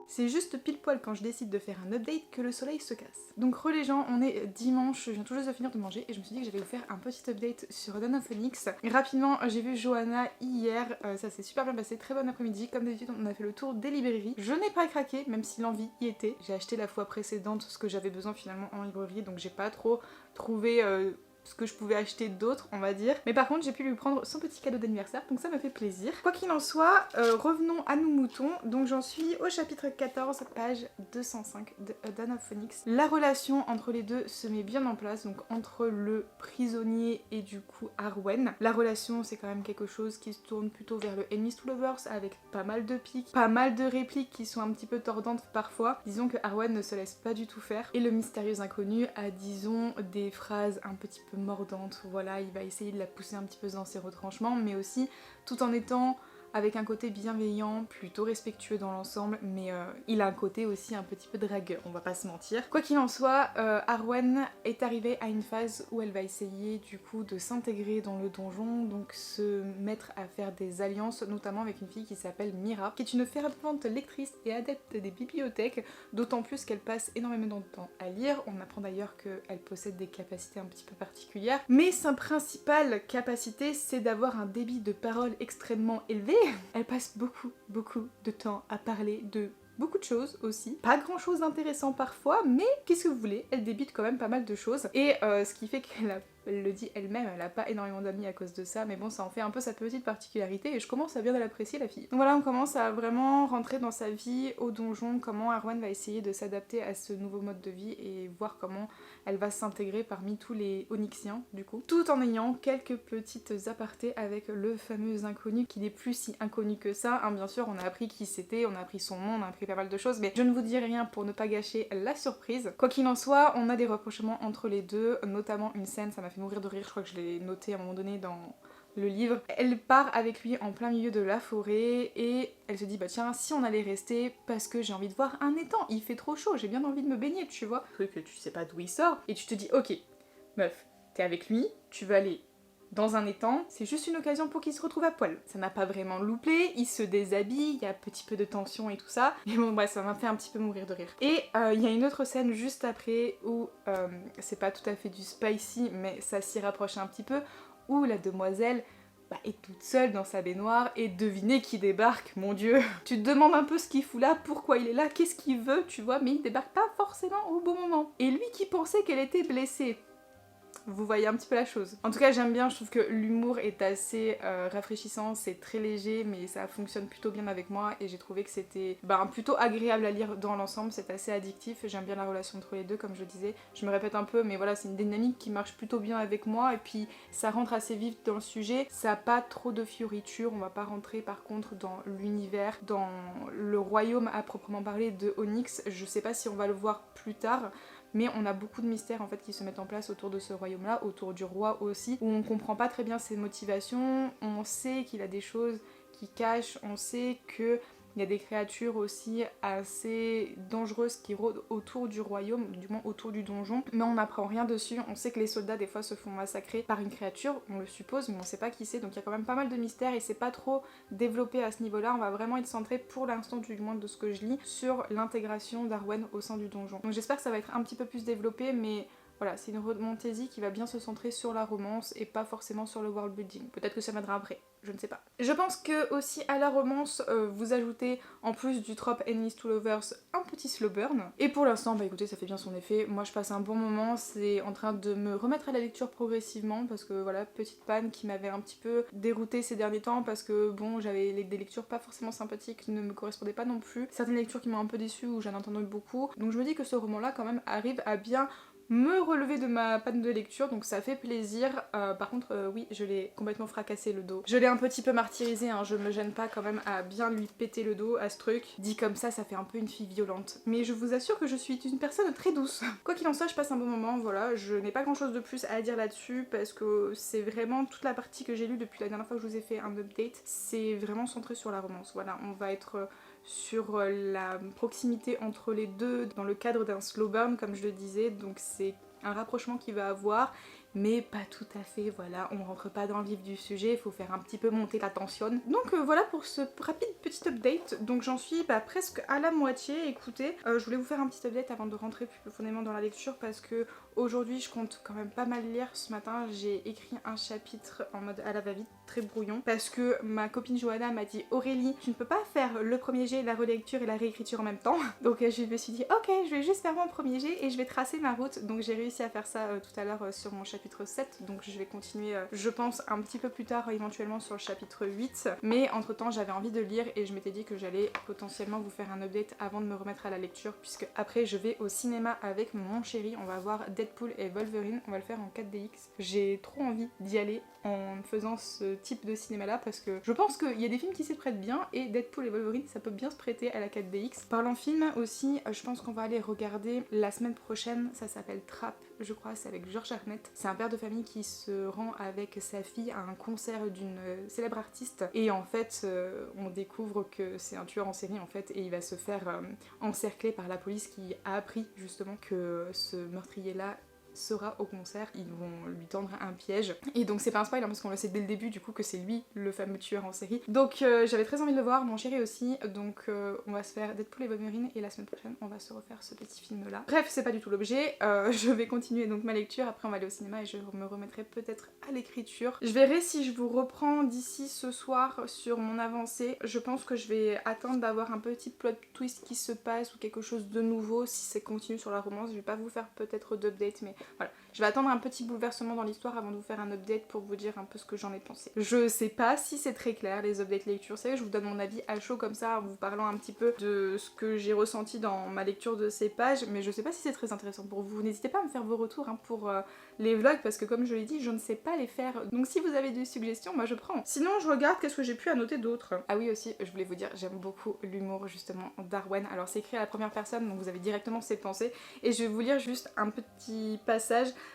C'est juste pile poil quand je décide de faire un update que le soleil se casse. Donc les gens, on est dimanche, je viens tout juste de finir de manger et je me suis dit que j'allais vous faire un petit update sur Dawn of Phoenix. Rapidement, j'ai vu Johanna hier, ça s'est super bien passé, très bon après-midi. Comme d'habitude, on a fait le tour des librairies. Je n'ai pas craqué, même si l'envie y était. J'ai acheté la fois précédente ce que j'avais besoin finalement en librairie, donc j'ai pas trop trouvé ce que je pouvais acheter d'autres, on va dire. Mais par contre, j'ai pu lui prendre son petit cadeau d'anniversaire, donc ça me fait plaisir. Quoi qu'il en soit, revenons à nos moutons. Donc j'en suis au chapitre 14, page 205 de Dawn of Phoenix. La relation entre les deux se met bien en place, donc entre le prisonnier et du coup Arwen. La relation, c'est quand même quelque chose qui se tourne plutôt vers le enemies to lovers, avec pas mal de pics, pas mal de répliques qui sont un petit peu tordantes parfois. Disons que Arwen ne se laisse pas du tout faire. Et le mystérieux inconnu a, disons, des phrases un petit peu mordantes. Voilà, il va essayer de la pousser un petit peu dans ses retranchements, mais aussi tout en étant avec un côté bienveillant, plutôt respectueux dans l'ensemble, mais il a un côté aussi un petit peu dragueur, on va pas se mentir. Quoi qu'il en soit, Arwen est arrivée à une phase où elle va essayer du coup de s'intégrer dans le donjon, donc se mettre à faire des alliances, notamment avec une fille qui s'appelle Mira, qui est une fervente lectrice et adepte des bibliothèques, d'autant plus qu'elle passe énormément de temps à lire. On apprend d'ailleurs qu'elle possède des capacités un petit peu particulières, mais sa principale capacité, c'est d'avoir un débit de parole extrêmement élevé. Elle passe beaucoup de temps à parler de beaucoup de choses aussi. Pas grand chose d'intéressant parfois, mais qu'est-ce que vous voulez, elle débite quand même pas mal de choses. Et ce qui fait elle le dit elle-même, elle a pas énormément d'amis à cause de ça, mais bon, ça en fait un peu sa petite particularité et je commence à bien l'apprécier, la fille. Donc voilà, on commence à vraiment rentrer dans sa vie au donjon, comment Arwen va essayer de s'adapter à ce nouveau mode de vie et voir comment elle va s'intégrer parmi tous les Onyxiens du coup, tout en ayant quelques petites apartés avec le fameux inconnu qui n'est plus si inconnu que ça, hein, bien sûr on a appris qui c'était, on a appris son nom, on a appris pas mal de choses, mais je ne vous dis rien pour ne pas gâcher la surprise. Quoi qu'il en soit, on a des rapprochements entre les deux, notamment une scène, ça m'a fait mourir de rire, je crois que je l'ai noté à un moment donné dans le livre. Elle part avec lui en plein milieu de la forêt et elle se dit bah tiens, si on allait rester parce que j'ai envie de voir un étang, il fait trop chaud, j'ai bien envie de me baigner, tu vois. Truc que tu sais pas d'où il sort et tu te dis ok, meuf, t'es avec lui, tu veux aller dans un étang, c'est juste une occasion pour qu'il se retrouve à poil. Ça n'a pas vraiment loupé, il se déshabille, il y a un petit peu de tension et tout ça. Mais bon bref, ça m'a fait un petit peu mourir de rire. Et il y a une autre scène juste après où c'est pas tout à fait du spicy, mais ça s'y rapproche un petit peu, où la demoiselle est toute seule dans sa baignoire et devinez qui débarque, mon dieu. Tu te demandes un peu ce qu'il fout là, pourquoi il est là, qu'est-ce qu'il veut, tu vois, mais il débarque pas forcément au bon moment. Et lui qui pensait qu'elle était blessée, vous voyez un petit peu la chose. En tout cas j'aime bien, je trouve que l'humour est assez rafraîchissant, c'est très léger mais ça fonctionne plutôt bien avec moi et j'ai trouvé que c'était plutôt agréable à lire dans l'ensemble, c'est assez addictif, j'aime bien la relation entre les deux comme je disais, je me répète un peu mais voilà c'est une dynamique qui marche plutôt bien avec moi et puis ça rentre assez vite dans le sujet, ça a pas trop de fioritures, on va pas rentrer par contre dans l'univers, dans le royaume à proprement parler de Onyx, je sais pas si on va le voir plus tard, mais on a beaucoup de mystères en fait qui se mettent en place autour de ce royaume-là, autour du roi aussi, où on comprend pas très bien ses motivations, on sait qu'il a des choses qui cachent, on sait que il y a des créatures aussi assez dangereuses qui rôdent autour du royaume, du moins autour du donjon, mais on n'apprend rien dessus, on sait que les soldats des fois se font massacrer par une créature, on le suppose, mais on sait pas qui c'est, donc il y a quand même pas mal de mystères et c'est pas trop développé à ce niveau-là, on va vraiment être centré pour l'instant du moins de ce que je lis, sur l'intégration d'Arwen au sein du donjon. Donc j'espère que ça va être un petit peu plus développé, mais voilà, c'est une romantasy qui va bien se centrer sur la romance et pas forcément sur le world building. Peut-être que ça m'aidera après, je ne sais pas. Je pense que aussi à la romance, vous ajoutez en plus du trope enemies to lovers un petit slow burn. Et pour l'instant, écoutez, ça fait bien son effet. Moi je passe un bon moment, c'est en train de me remettre à la lecture progressivement parce que voilà, petite panne qui m'avait un petit peu déroutée ces derniers temps parce que bon, j'avais des lectures pas forcément sympathiques qui ne me correspondaient pas non plus. Certaines lectures qui m'ont un peu déçue ou j'en entendais beaucoup. Donc je me dis que ce roman-là quand même arrive à bien me relever de ma panne de lecture, donc ça fait plaisir. Par contre, oui, je l'ai complètement fracassé le dos. Je l'ai un petit peu martyrisé, hein, je me gêne pas quand même à bien lui péter le dos à ce truc. Dit comme ça fait un peu une fille violente. Mais je vous assure que je suis une personne très douce. Quoi qu'il en soit, je passe un bon moment, voilà. Je n'ai pas grand chose de plus à dire là-dessus parce que c'est vraiment toute la partie que j'ai lue depuis la dernière fois que je vous ai fait un update. C'est vraiment centré sur la romance, voilà. On va être sur la proximité entre les deux dans le cadre d'un slow burn comme je le disais, donc c'est un rapprochement qu'il va avoir mais pas tout à fait, voilà, on rentre pas dans le vif du sujet, il faut faire un petit peu monter la tension. Donc voilà pour ce rapide petit update, donc j'en suis presque à la moitié. Écoutez, je voulais vous faire un petit update avant de rentrer plus profondément dans la lecture parce que aujourd'hui je compte quand même pas mal lire. Ce matin j'ai écrit un chapitre en mode à la va-vite, très brouillon, parce que ma copine Johanna m'a dit Aurélie, tu ne peux pas faire le premier jet, la relecture et la réécriture en même temps. Donc je me suis dit ok, je vais juste faire mon premier jet et je vais tracer ma route, donc j'ai réussi à faire ça tout à l'heure sur mon chapitre chapitre 7, donc je vais continuer je pense un petit peu plus tard éventuellement sur le chapitre 8, mais entre temps j'avais envie de lire et je m'étais dit que j'allais potentiellement vous faire un update avant de me remettre à la lecture, puisque après je vais au cinéma avec mon chéri, on va voir Deadpool et Wolverine, on va le faire en 4DX. J'ai trop envie d'y aller en faisant ce type de cinéma là parce que je pense qu'il y a des films qui s'y prêtent bien et Deadpool et Wolverine ça peut bien se prêter à la 4DX. Parlant film aussi, je pense qu'on va aller regarder la semaine prochaine, ça s'appelle Trap, je crois, c'est avec Georges Arnett. C'est un père de famille qui se rend avec sa fille à un concert d'une célèbre artiste et en fait on découvre que c'est un tueur en série en fait et il va se faire encercler par la police qui a appris justement que ce meurtrier là sera au concert, ils vont lui tendre un piège. Et donc c'est pas un spoil hein, parce qu'on le sait dès le début du coup que c'est lui le fameux tueur en série. Donc j'avais très envie de le voir, mon chéri aussi, donc on va se faire Deadpool et Wolverine et la semaine prochaine on va se refaire ce petit film là. Bref, c'est pas du tout l'objet, je vais continuer donc ma lecture, après on va aller au cinéma et je me remettrai peut-être à l'écriture. Je verrai si je vous reprends d'ici ce soir sur mon avancée. Je pense que je vais attendre d'avoir un petit plot twist qui se passe ou quelque chose de nouveau si c'est continue sur la romance. Je vais pas vous faire peut-être d'update mais voilà, je vais attendre un petit bouleversement dans l'histoire avant de vous faire un update pour vous dire un peu ce que j'en ai pensé. Je sais pas si c'est très clair les updates lecture, c'est vrai que je vous donne mon avis à chaud comme ça en vous parlant un petit peu de ce que j'ai ressenti dans ma lecture de ces pages, mais je sais pas si c'est très intéressant pour vous. N'hésitez pas à me faire vos retours hein, pour les vlogs parce que comme je l'ai dit, je ne sais pas les faire. Donc si vous avez des suggestions, moi je prends. Sinon je regarde qu'est-ce que j'ai pu annoter d'autre. Ah oui aussi, je voulais vous dire, j'aime beaucoup l'humour justement d'Arwen. Alors c'est écrit à la première personne, donc vous avez directement ses pensées. Et je vais vous lire juste un petit passage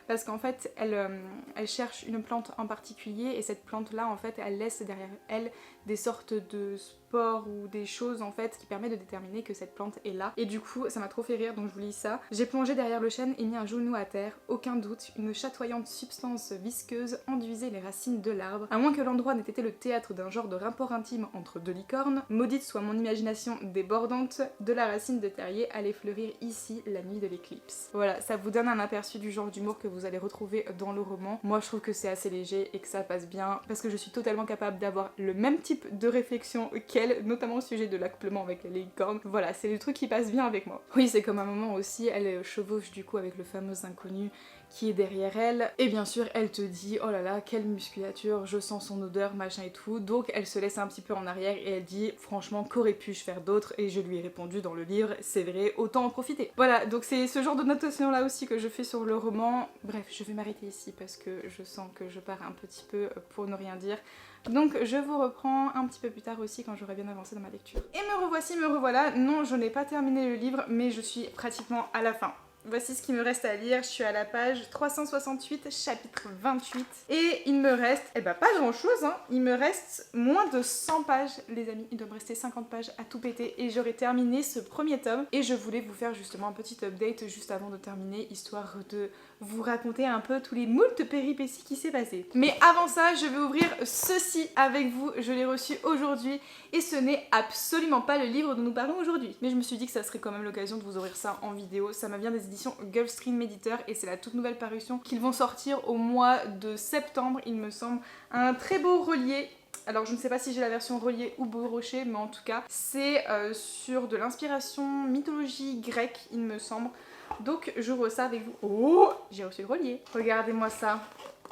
parce qu'en fait elle cherche une plante en particulier et cette plante là en fait elle laisse derrière elle des sortes de spores ou des choses en fait qui permettent de déterminer que cette plante est là. Et du coup ça m'a trop fait rire donc je vous lis ça. J'ai plongé derrière le chêne et mis un genou à terre. Aucun doute, une chatoyante substance visqueuse enduisait les racines de l'arbre. À moins que l'endroit n'ait été le théâtre d'un genre de rapport intime entre deux licornes, maudite soit mon imagination débordante, de la racine de terrier allait fleurir ici la nuit de l'éclipse. Voilà, ça vous donne un aperçu du genre d'humour que vous allez retrouver dans le roman. Moi je trouve que c'est assez léger et que ça passe bien parce que je suis totalement capable d'avoir le même type de réflexion qu'elle, notamment au sujet de l'accouplement avec les licornes. Voilà, c'est le truc qui passe bien avec moi. Oui, c'est comme un moment aussi, elle chevauche du coup avec le fameux inconnu qui est derrière elle et bien sûr elle te dit oh là là quelle musculature, je sens son odeur machin et tout, donc elle se laisse un petit peu en arrière et elle dit franchement qu'aurais pu-je faire d'autre, et je lui ai répondu dans le livre c'est vrai, autant en profiter. Voilà, donc c'est ce genre de notation là aussi que je fais sur le roman. Bref, je vais m'arrêter ici parce que je sens que je pars un petit peu pour ne rien dire. Donc je vous reprends un petit peu plus tard aussi quand j'aurai bien avancé dans ma lecture. Et me revoici, me revoilà. Non, je n'ai pas terminé le livre mais je suis pratiquement à la fin. Voici ce qu'il me reste à lire, je suis à la page 368, chapitre 28. Et il me reste, pas grand chose, hein. Il me reste moins de 100 pages, les amis. Il doit me rester 50 pages à tout péter et j'aurai terminé ce premier tome. Et je voulais vous faire justement un petit update juste avant de terminer, histoire de vous raconter un peu tous les moultes péripéties qui s'est passé. Mais avant ça, je vais ouvrir ceci avec vous. Je l'ai reçu aujourd'hui et ce n'est absolument pas le livre dont nous parlons aujourd'hui. Mais je me suis dit que ça serait quand même l'occasion de vous ouvrir ça en vidéo. Ça m'a vient des éditions Gulfstream Editor et c'est la toute nouvelle parution qu'ils vont sortir au mois de septembre, il me semble. Un très beau relié. Alors je ne sais pas si j'ai la version reliée ou brochée, mais en tout cas c'est sur de l'inspiration mythologie grecque, il me semble. Donc j'ouvre ça avec vous. Oh, j'ai reçu le relié. Regardez-moi ça.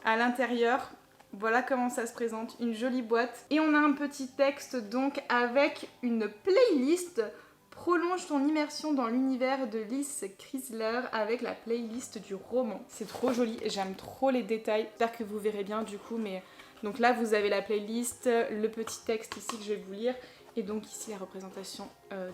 À l'intérieur, voilà comment ça se présente. Une jolie boîte. Et on a un petit texte donc avec une playlist. Prolonge ton immersion dans l'univers de Liz Chrysler avec la playlist du roman. C'est trop joli, j'aime trop les détails. J'espère que vous verrez bien du coup, mais... Donc là vous avez la playlist, le petit texte ici que je vais vous lire. Et donc ici la représentation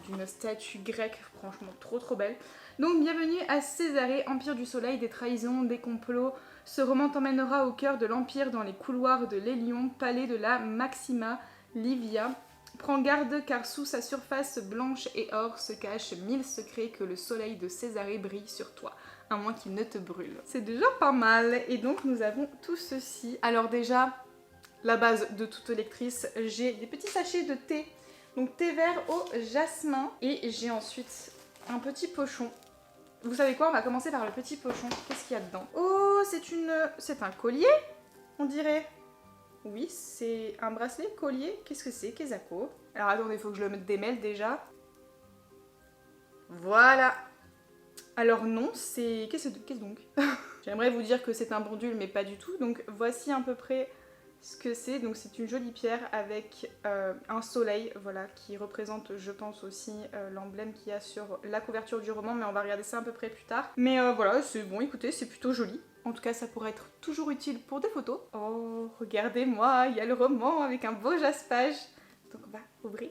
d'une statue grecque, franchement trop belle. Donc bienvenue à Césarée, empire du soleil, des trahisons, des complots. Ce roman t'emmènera au cœur de l'empire dans les couloirs de l'Hélion, palais de la Maxima Livia. Prends garde car sous sa surface blanche et or se cachent 1000 secrets que le soleil de Césarée brille sur toi, à moins qu'il ne te brûle. C'est déjà pas mal. Et donc nous avons tout ceci. Alors déjà, la base de toute lectrice, j'ai des petits sachets de thé. Donc thé vert au jasmin. Et j'ai ensuite un petit pochon. Vous savez quoi, on va commencer par le petit pochon. Qu'est-ce qu'il y a dedans? Oh, c'est un collier, on dirait. Oui, c'est un bracelet collier. Qu'est-ce que c'est, Kezako? Alors attendez, il faut que je le démêle déjà. Voilà. Alors non, c'est... Qu'est-ce donc? J'aimerais vous dire que c'est un bondule mais pas du tout. Donc voici à peu près ce que c'est. Donc c'est une jolie pierre avec un soleil, voilà, qui représente je pense aussi l'emblème qu'il y a sur la couverture du roman, mais on va regarder ça à peu près plus tard. Mais voilà, c'est bon, écoutez, c'est plutôt joli. En tout cas, ça pourrait être toujours utile pour des photos. Oh, regardez-moi, il y a le roman avec un beau jaspage. Donc on va ouvrir.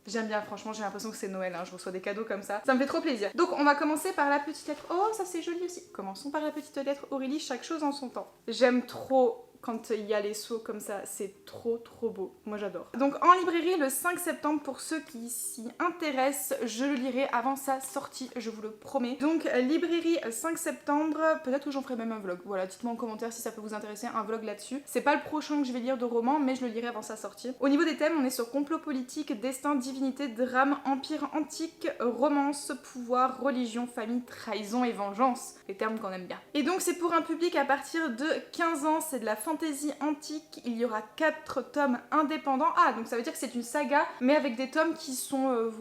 J'aime bien, franchement, j'ai l'impression que c'est Noël, hein, je reçois des cadeaux comme ça. Ça me fait trop plaisir. Donc on va commencer par la petite lettre. Oh, ça c'est joli aussi. Commençons par la petite lettre Aurélie, chaque chose en son temps. J'aime trop quand il y a les seaux comme ça, c'est trop beau. Moi j'adore. Donc en librairie le 5 septembre, pour ceux qui s'y intéressent, je le lirai avant sa sortie, je vous le promets. Donc librairie 5 septembre, peut-être que j'en ferai même un vlog. Voilà, dites-moi en commentaire si ça peut vous intéresser, un vlog là-dessus. C'est pas le prochain que je vais lire de roman, mais je le lirai avant sa sortie. Au niveau des thèmes, on est sur complot politique, destin, divinité, drame, empire antique, romance, pouvoir, religion, famille, trahison et vengeance. Les termes qu'on aime bien. Et donc c'est pour un public à partir de 15 ans, c'est de la fantasy antique, il y aura 4 tomes indépendants. Ah, donc ça veut dire que c'est une saga, mais avec des tomes qui sont,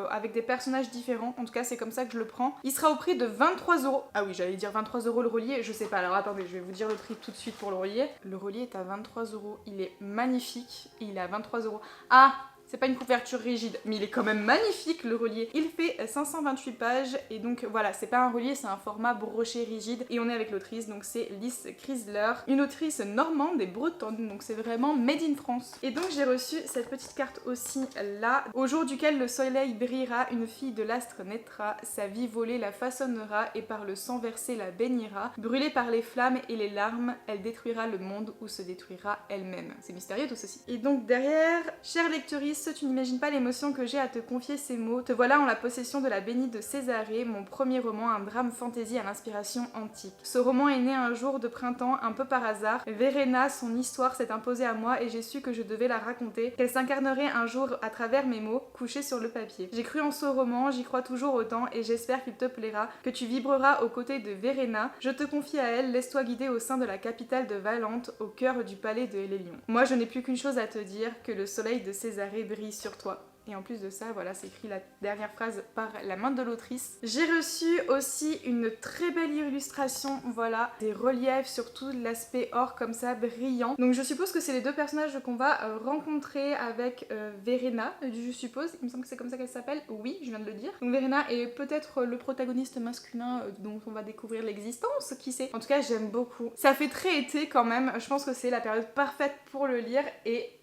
avec des personnages différents. En tout cas, c'est comme ça que je le prends. Il sera au prix de 23 €. Ah oui, j'allais dire 23 € le relié, je sais pas. Alors attendez, je vais vous dire le prix tout de suite pour le relié. Le relié est à 23 €. Il est magnifique et il est à 23 €. Ah! C'est pas une couverture rigide, mais il est quand même magnifique le relié. Il fait 528 pages et donc voilà, c'est pas un relié, c'est un format broché rigide. Et on est avec l'autrice, donc c'est Lys Chrysler, une autrice normande et bretonne, donc c'est vraiment made in France. Et donc j'ai reçu cette petite carte aussi là. Au jour duquel le soleil brillera, une fille de l'astre naîtra, sa vie volée la façonnera et par le sang versé la baignera. Brûlée par les flammes et les larmes, elle détruira le monde ou se détruira elle-même. C'est mystérieux tout ceci. Et donc derrière, chère lectrice, tu n'imagines pas l'émotion que j'ai à te confier ces mots. Te voilà en la possession de la Bénie de Césarée, mon premier roman, un drame fantasy à l'inspiration antique. Ce roman est né un jour de printemps, un peu par hasard. Verena, son histoire s'est imposée à moi et j'ai su que je devais la raconter, qu'elle s'incarnerait un jour à travers mes mots, couchés sur le papier. J'ai cru en ce roman, j'y crois toujours autant et j'espère qu'il te plaira, que tu vibreras aux côtés de Verena. Je te confie à elle, laisse-toi guider au sein de la capitale de Valente, au cœur du palais de Hélélion. Moi, je n'ai plus qu'une chose à te dire, que le soleil de Césarée brille sur toi. Et en plus de ça, voilà, c'est écrit la dernière phrase par la main de l'autrice. J'ai reçu aussi une très belle illustration, voilà, des reliefs sur tout l'aspect or comme ça, brillant. Donc je suppose que c'est les deux personnages qu'on va rencontrer avec Verena, je suppose. Il me semble que c'est comme ça qu'elle s'appelle. Oui, je viens de le dire. Donc Verena est peut-être le protagoniste masculin dont on va découvrir l'existence, qui sait. En tout cas, j'aime beaucoup. Ça fait très été quand même. Je pense que c'est la période parfaite pour le lire et...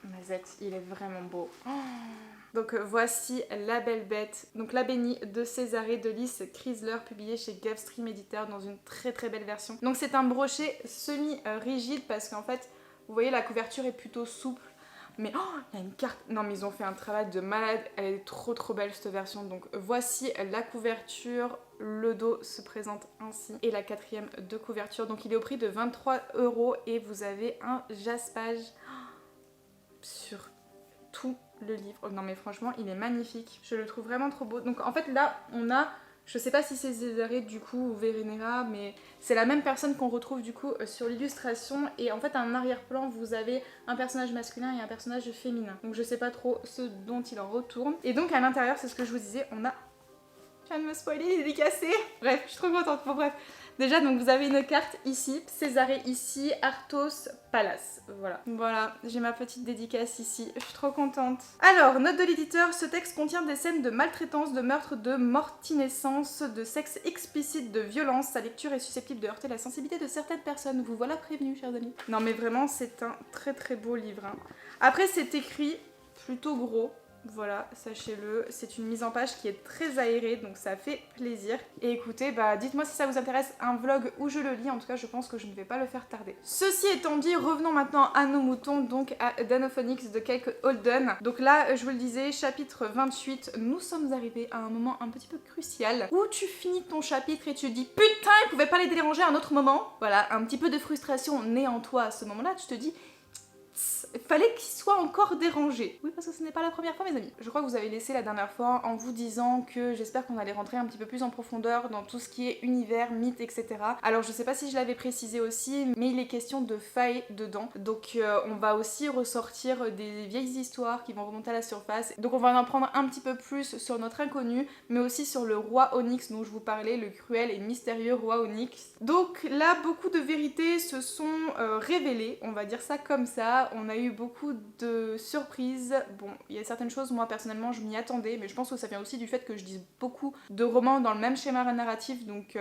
Mazette, il est vraiment beau. Oh. Donc voici La Belle Bête, donc La Bénie de Césarée de Lys Chrysler, publié chez Gulfstream Éditeur dans une très belle version. Donc c'est un brochet semi-rigide parce qu'en fait, vous voyez la couverture est plutôt souple. Mais oh, il y a une carte. Non mais ils ont fait un travail de malade, elle est trop belle cette version. Donc voici la couverture, le dos se présente ainsi et la quatrième de couverture. Donc il est au prix de 23 € et vous avez un jaspage sur tout le livre. Oh non mais franchement il est magnifique, je le trouve vraiment trop beau. Donc en fait là on a, je sais pas si c'est Césarée du coup ou Verena, mais c'est la même personne qu'on retrouve du coup sur l'illustration. Et en fait en arrière-plan vous avez un personnage masculin et un personnage féminin. Donc je sais pas trop ce dont il en retourne. Et donc à l'intérieur, c'est ce que je vous disais, on a... Je viens de me spoiler, il est dédicacé. Bref, je suis trop contente. Bon bref. Déjà, donc vous avez une carte ici, Césarée ici, Arthos, Pallas. Voilà, j'ai ma petite dédicace ici. Je suis trop contente. Alors, note de l'éditeur, ce texte contient des scènes de maltraitance, de meurtre, de mortinescence, de sexe explicite, de violence. Sa lecture est susceptible de heurter la sensibilité de certaines personnes. Vous voilà prévenus, chers amis. Non mais vraiment, c'est un très beau livre. Hein. Après, c'est écrit plutôt gros. Voilà, sachez-le, c'est une mise en page qui est très aérée, donc ça fait plaisir. Et écoutez, bah dites-moi si ça vous intéresse un vlog où je le lis, en tout cas je pense que je ne vais pas le faire tarder. Ceci étant dit, revenons maintenant à nos moutons, donc à Danophonics de Kate Holden. Donc là, je vous le disais, chapitre 28, nous sommes arrivés à un moment un petit peu crucial, où tu finis ton chapitre et tu te dis « Putain, il pouvait pas les déranger à un autre moment !» Voilà, un petit peu de frustration naît en toi à ce moment-là, tu te dis il fallait qu'il soit encore dérangé. Oui, parce que ce n'est pas la première fois, mes amis. Je crois que vous avez laissé la dernière fois en vous disant que j'espère qu'on allait rentrer un petit peu plus en profondeur dans tout ce qui est univers, mythes, etc. Alors je sais pas si je l'avais précisé aussi, mais il est question de failles dedans. Donc on va aussi ressortir des vieilles histoires qui vont remonter à la surface. Donc on va en apprendre un petit peu plus sur notre inconnu, mais aussi sur le roi Onyx dont je vous parlais, le cruel et mystérieux roi Onyx. Donc là, beaucoup de vérités se sont révélées, on va dire ça comme ça. On a eu beaucoup de surprises. Bon, il y a certaines choses, moi personnellement, je m'y attendais, mais je pense que ça vient aussi du fait que je lise beaucoup de romans dans le même schéma narratif, donc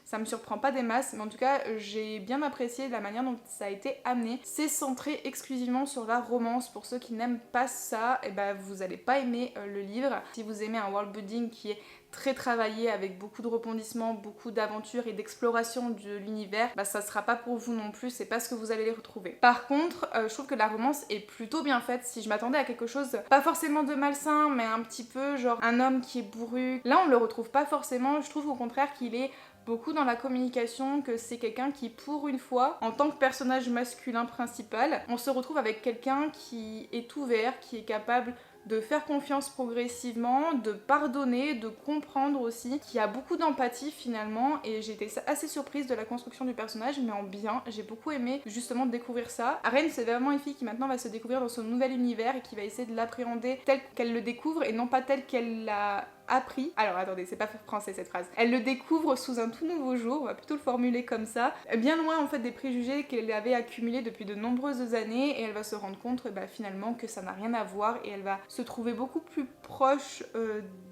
ça me surprend pas des masses, mais en tout cas j'ai bien apprécié la manière dont ça a été amené. C'est centré exclusivement sur la romance. Pour ceux qui n'aiment pas ça, et ben vous allez pas aimer le livre. Si vous aimez un world building qui est très travaillé avec beaucoup de rebondissements, beaucoup d'aventures et d'exploration de l'univers, bah ça sera pas pour vous non plus, c'est pas ce que vous allez les retrouver. Par contre, je trouve que la romance est plutôt bien faite. Si je m'attendais à quelque chose, pas forcément de malsain, mais un petit peu genre un homme qui est bourru, là on le retrouve pas forcément. Je trouve au contraire qu'il est beaucoup dans la communication, que c'est quelqu'un qui, pour une fois, en tant que personnage masculin principal, on se retrouve avec quelqu'un qui est ouvert, qui est capable de faire confiance progressivement, de pardonner, de comprendre aussi, qui a beaucoup d'empathie finalement, et j'ai été assez surprise de la construction du personnage, mais en bien. J'ai beaucoup aimé justement découvrir ça. Arène, c'est vraiment une fille qui maintenant va se découvrir dans son nouvel univers et qui va essayer de l'appréhender tel qu'elle le découvre et non pas tel qu'elle l'a appris. Alors attendez, c'est pas français cette phrase. Elle le découvre sous un tout nouveau jour, on va plutôt le formuler comme ça, bien loin en fait des préjugés qu'elle avait accumulés depuis de nombreuses années, et elle va se rendre compte finalement que ça n'a rien à voir, et elle va se trouver beaucoup plus proche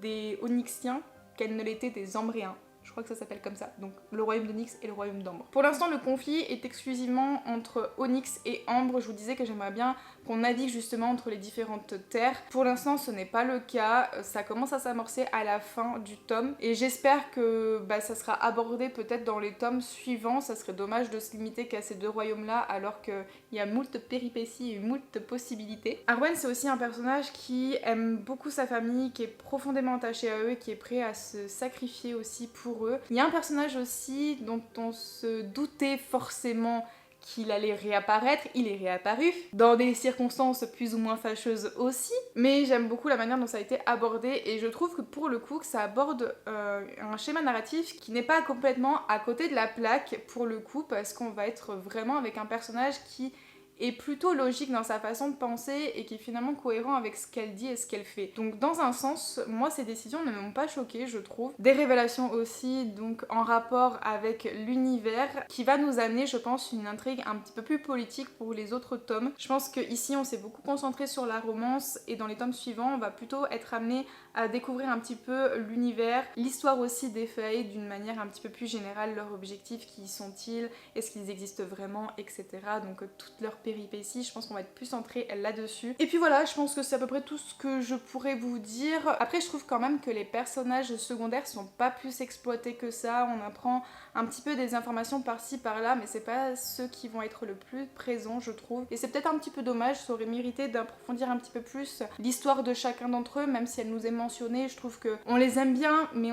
des Onyxiens qu'elle ne l'était des Ambréens. Je crois que ça s'appelle comme ça, donc le royaume d'Onyx et le royaume d'Ambre. Pour l'instant, le conflit est exclusivement entre Onyx et Ambre. Je vous disais que j'aimerais bien qu'on navigue justement entre les différentes terres. Pour l'instant, ce n'est pas le cas. Ça commence à s'amorcer à la fin du tome, et j'espère que ça sera abordé peut-être dans les tomes suivants. Ça serait dommage de se limiter qu'à ces deux royaumes-là, alors qu'il y a moult péripéties et moult possibilités. Arwen, c'est aussi un personnage qui aime beaucoup sa famille, qui est profondément attaché à eux et qui est prêt à se sacrifier aussi pour eux. Il y a un personnage aussi dont on se doutait forcément qu'il allait réapparaître, il est réapparu, dans des circonstances plus ou moins fâcheuses aussi, mais j'aime beaucoup la manière dont ça a été abordé, et je trouve que pour le coup, que ça aborde un schéma narratif qui n'est pas complètement à côté de la plaque pour le coup, parce qu'on va être vraiment avec un personnage qui est plutôt logique dans sa façon de penser et qui est finalement cohérent avec ce qu'elle dit et ce qu'elle fait. Donc dans un sens, moi ces décisions ne m'ont pas choquée, je trouve. Des révélations aussi, donc en rapport avec l'univers, qui va nous amener, je pense, une intrigue un petit peu plus politique pour les autres tomes. Je pense qu'ici on s'est beaucoup concentré sur la romance, et dans les tomes suivants on va plutôt être amené à découvrir un petit peu l'univers, l'histoire aussi des failles d'une manière un petit peu plus générale, leurs objectifs, qui sont-ils, est-ce qu'ils existent vraiment, etc. Donc toutes leurs péripéties, je pense qu'on va être plus centré là-dessus. Et puis voilà, je pense que c'est à peu près tout ce que je pourrais vous dire. Après, je trouve quand même que les personnages secondaires sont pas plus exploités que ça. On apprend un petit peu des informations par-ci par-là, mais c'est pas ceux qui vont être le plus présents, je trouve. Et c'est peut-être un petit peu dommage, ça aurait mérité d'approfondir un petit peu plus l'histoire de chacun d'entre eux, même si elle nous est mentionnée. Je trouve que on les aime bien, mais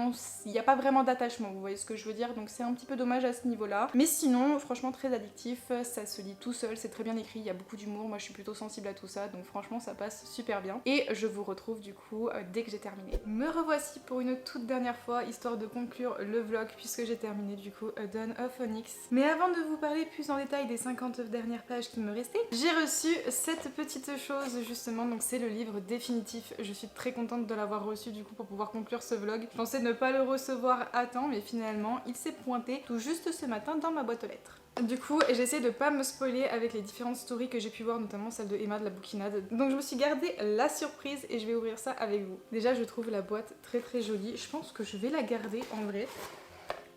il n'y a pas vraiment d'attachement, vous voyez ce que je veux dire, donc c'est un petit peu dommage à ce niveau-là. Mais sinon, franchement, très addictif, ça se lit tout seul, c'est très bien écrit, il y a beaucoup d'humour, moi je suis plutôt sensible à tout ça, donc franchement ça passe super bien. Et je vous retrouve du coup dès que j'ai terminé. Me revoici pour une toute dernière fois, histoire de conclure le vlog, puisque j'ai terminé du coup Dawn of Onyx. Mais avant de vous parler plus en détail des 50 dernières pages qui me restaient, j'ai reçu cette petite chose justement, donc c'est le livre définitif. Je suis très contente de l'avoir reçu du coup pour pouvoir conclure ce vlog. Je pensais ne pas le recevoir à temps, mais finalement il s'est pointé tout juste ce matin dans ma boîte aux lettres. Du coup, j'essaie de pas me spoiler avec les différentes stories que j'ai pu voir, notamment celle de Emma de la bouquinade. Donc je me suis gardé la surprise et je vais ouvrir ça avec vous. Déjà, je trouve la boîte très jolie. Je pense que je vais la garder en vrai.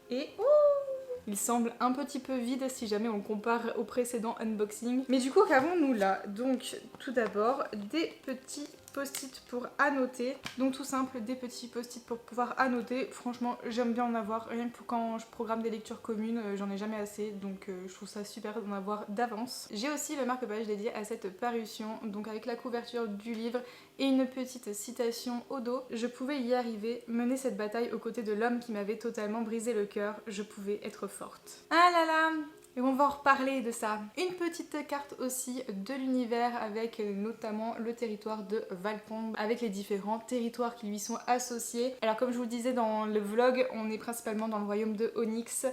Et il semble un petit peu vide si jamais on le compare au précédent unboxing. Mais du coup, qu'avons-nous là? Donc, tout d'abord, des petits post-it pour annoter. Donc tout simple, des petits post-it pour pouvoir annoter. Franchement, j'aime bien en avoir. Rien que quand je programme des lectures communes, j'en ai jamais assez. Donc je trouve ça super d'en avoir d'avance. J'ai aussi le marque-page dédié à cette parution. Donc avec la couverture du livre et une petite citation au dos. Je pouvais y arriver, mener cette bataille aux côtés de l'homme qui m'avait totalement brisé le cœur. Je pouvais être forte. Ah là là! Et on va en reparler de ça. Une petite carte aussi de l'univers avec notamment le territoire de Valcombe, avec les différents territoires qui lui sont associés. Alors comme je vous le disais dans le vlog, on est principalement dans le royaume de Onyx.